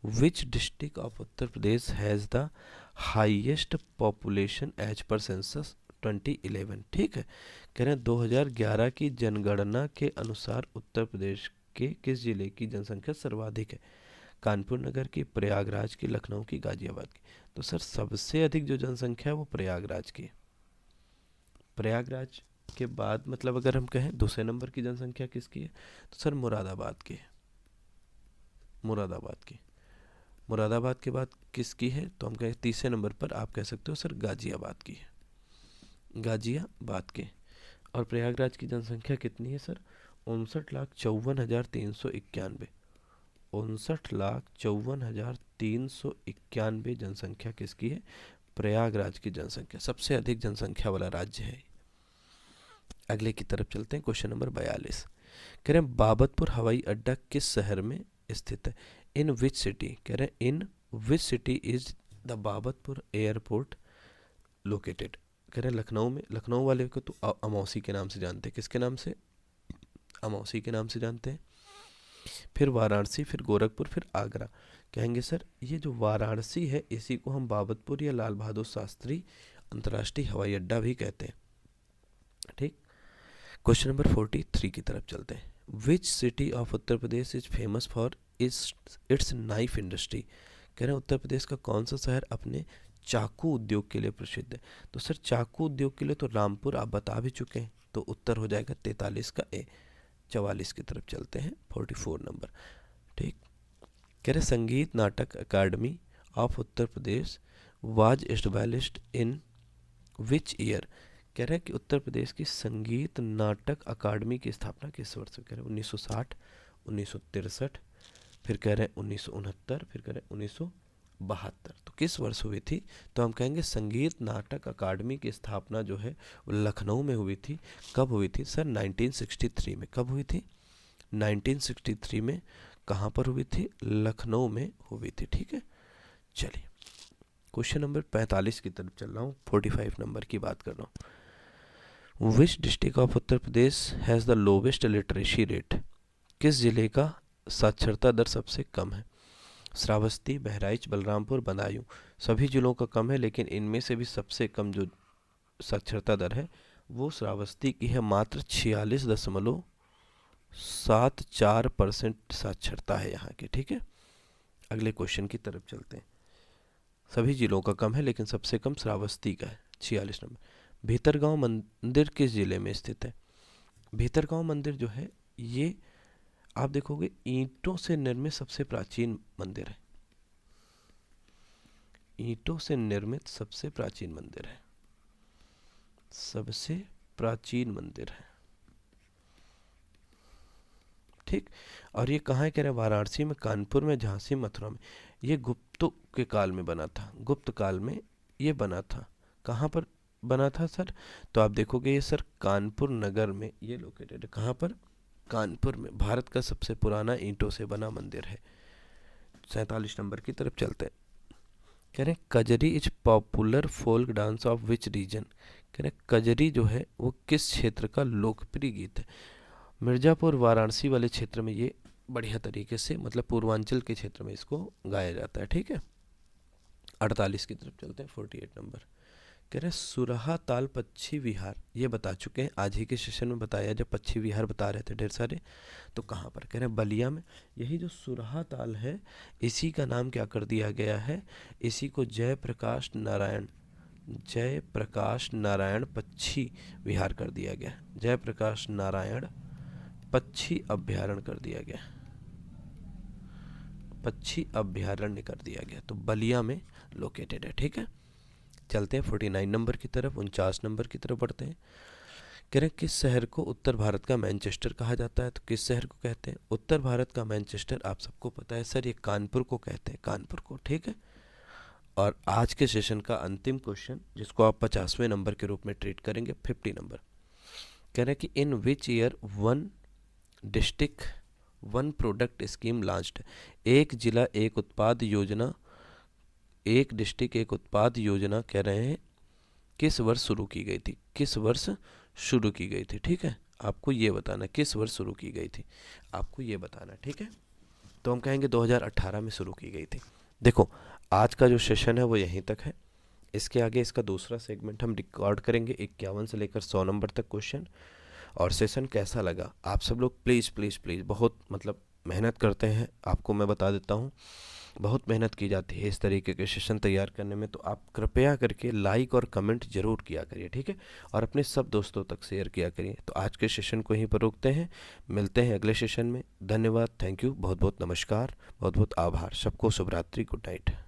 which district of Uttar Pradesh has the highest population as per census 2011। ठीक है, कह रहे हैं 2011 की जनगणना के अनुसार उत्तर प्रदेश के किस जिले की जनसंख्या सर्वाधिक है। कानपुर नगर की, प्रयागराज की, लखनऊ की, गाजियाबाद की। तो सर सबसे अधिक जो जनसंख्या है वो प्रयागराज की है। प्रयागराज के बाद मतलब अगर हम कहें दूसरे नंबर की जनसंख्या किसकी है, तो सर मुरादाबाद की है, मुरादाबाद की। मुरादाबाद के बाद किसकी है, तो हम कहें तीसरे नंबर पर आप कह सकते हो सर गाजियाबाद की है, गाजियाबाद के। और प्रयागराज की जनसंख्या कितनी है सर, 59,54,391, 59,54,391 जनसंख्या किसकी है, प्रयागराज की जनसंख्या। सबसे अधिक जनसंख्या वाला राज्य है। अगले की तरफ चलते हैं, क्वेश्चन नंबर 42। कह रहे हैं बाबतपुर हवाई अड्डा किस शहर में स्थित है, इन विच सिटी। कह रहे हैं in which city is the Babatpur airport located. कह रहे हैं लखनऊ में। लखनऊ वाले को तो अमौसी के नाम से जानते हैं, किसके नाम से, अमौसी के नाम से जानते हैं। फिर वाराणसी, फिर गोरखपुर, फिर आगरा। कहेंगे सर ये जो वाराणसी है इसी को हम बाबतपुर या लाल बहादुर शास्त्री अंतर्राष्ट्रीय हवाई अड्डा भी कहते हैं। ठीक, क्वेश्चन नंबर 43 की तरफ चलते हैं। Which city of Uttar Pradesh is famous for its knife industry. कह रहे हैं उत्तर प्रदेश का कौन सा शहर अपने चाकू उद्योग के लिए प्रसिद्ध है। तो सर चाकू उद्योग के लिए तो रामपुर आप बता भी चुके हैं, तो उत्तर हो जाएगा 43 का ए। 44 की तरफ चलते हैं, 44 नंबर। ठीक, कह रहे Sangeet Natak Akademi of Uttar Pradesh was established in which year. कह रहे हैं कि उत्तर प्रदेश की संगीत नाटक अकादमी की स्थापना किस वर्ष में। कह रहे हैं 1960, 1963, फिर कह रहे हैं 1969, फिर कह रहे हैं 1968। 72। तो किस वर्ष हुई थी? तो हम कहेंगे संगीत नाटक अकादमी की स्थापना जो है वो लखनऊ में हुई थी। कब हुई थी सर? 1963 में। कब हुई थी? 1963 में। कहाँ पर हुई थी? लखनऊ में हुई थी। ठीक है, चलिए क्वेश्चन नंबर 45 की तरफ चल रहा हूँ, 45 नंबर की बात कर रहा हूँ। विच district of Uttar Pradesh has the lowest literacy rate? किस जिले का साक्षरता दर सबसे कम है? श्रावस्ती, बहराइच, बलरामपुर, बदायूं। सभी जिलों का कम है, लेकिन इनमें से भी सबसे कम जो साक्षरता दर है वो श्रावस्ती की है। मात्र 46.74% साक्षरता है यहाँ की। ठीक है, अगले क्वेश्चन की तरफ चलते हैं। सभी जिलों का कम है, लेकिन सबसे कम श्रावस्ती का है, 46 नंबर। भीतरगांव मंदिर किस जिले में स्थित है? भीतरगांव मंदिर जो है ये आप देखोगे ईंटों से निर्मित सबसे प्राचीन मंदिर है। ईंटों से निर्मित सबसे प्राचीन मंदिर है, सबसे प्राचीन मंदिर है। ठीक, और ये कहाँ है कह रहे हैं? वाराणसी में, कानपुर में, झांसी, मथुरा में। ये गुप्तों के काल में बना था, गुप्त काल में ये बना था। कहाँ पर बना था सर? तो आप देखोगे ये सर कानपुर नगर में ये लोकेटेड है। कहाँ पर? कानपुर में। भारत का सबसे पुराना ईंटों से बना मंदिर है। 47 नंबर की तरफ चलते हैं। कह रहे हैं Kajri is popular folk dance of which region? कह रहे हैं कजरी जो है वो किस क्षेत्र का लोकप्रिय गीत है? मिर्ज़ापुर, वाराणसी वाले क्षेत्र में ये बढ़िया तरीके से, मतलब पूर्वांचल के क्षेत्र में इसको गाया जाता है। ठीक है, 48 की तरफ चलते हैं, 48 नंबर। कह रहे हैं सुरहा ताल पक्षी विहार, ये बता चुके हैं, आज ही के सेशन में बताया जब पक्षी विहार बता रहे थे ढेर सारे। तो कहाँ पर? कह रहे हैं बलिया में। यही जो सुरहा ताल है इसी का नाम क्या कर दिया गया है? इसी को जयप्रकाश नारायण पक्षी विहार कर दिया गया। जयप्रकाश नारायण पक्षी अभ्यारण्य कर दिया गया, पक्षी अभ्यारण्य कर दिया गया। तो बलिया में लोकेटेड है। ठीक है, चलते हैं 49 नंबर की तरफ, 49 नंबर की तरफ बढ़ते हैं। कह रहे हैं किस शहर को उत्तर भारत का मैनचेस्टर कहा जाता है? तो किस शहर को कहते हैं उत्तर भारत का मैनचेस्टर? आप सबको पता है सर, ये कानपुर को कहते हैं, कानपुर को। ठीक है, और आज के सेशन का अंतिम क्वेश्चन जिसको आप 50वें नंबर के रूप में ट्रीट करेंगे, 50 नंबर। कह रहे हैं कि in which year one district one product scheme launched? एक जिला एक उत्पाद योजना, एक डिस्ट्रिक्ट एक उत्पाद योजना कह रहे हैं किस वर्ष शुरू की गई थी? किस वर्ष शुरू की गई थी? ठीक है, आपको ये बताना किस वर्ष शुरू की गई थी, आपको ये बताना। ठीक है, तो हम कहेंगे 2018 में शुरू की गई थी। देखो आज का जो सेशन है वो यहीं तक है। इसके आगे इसका दूसरा सेगमेंट हम रिकॉर्ड करेंगे 51 से लेकर 100 नंबर तक क्वेश्चन। और सेशन कैसा लगा? आप सब लोग प्लीज़ प्लीज़ प्लीज़, बहुत मतलब मेहनत करते हैं, आपको मैं बता देता हूँ बहुत मेहनत की जाती है इस तरीके के सेशन तैयार करने में। तो आप कृपया करके लाइक और कमेंट जरूर किया करिए। ठीक है, और अपने सब दोस्तों तक शेयर किया करिए। तो आज के सेशन को यहीं पर रोकते हैं, मिलते हैं अगले सेशन में। धन्यवाद, थैंक यू, बहुत बहुत नमस्कार, बहुत बहुत आभार। सबको शुभ रात्रि, गुड नाइट।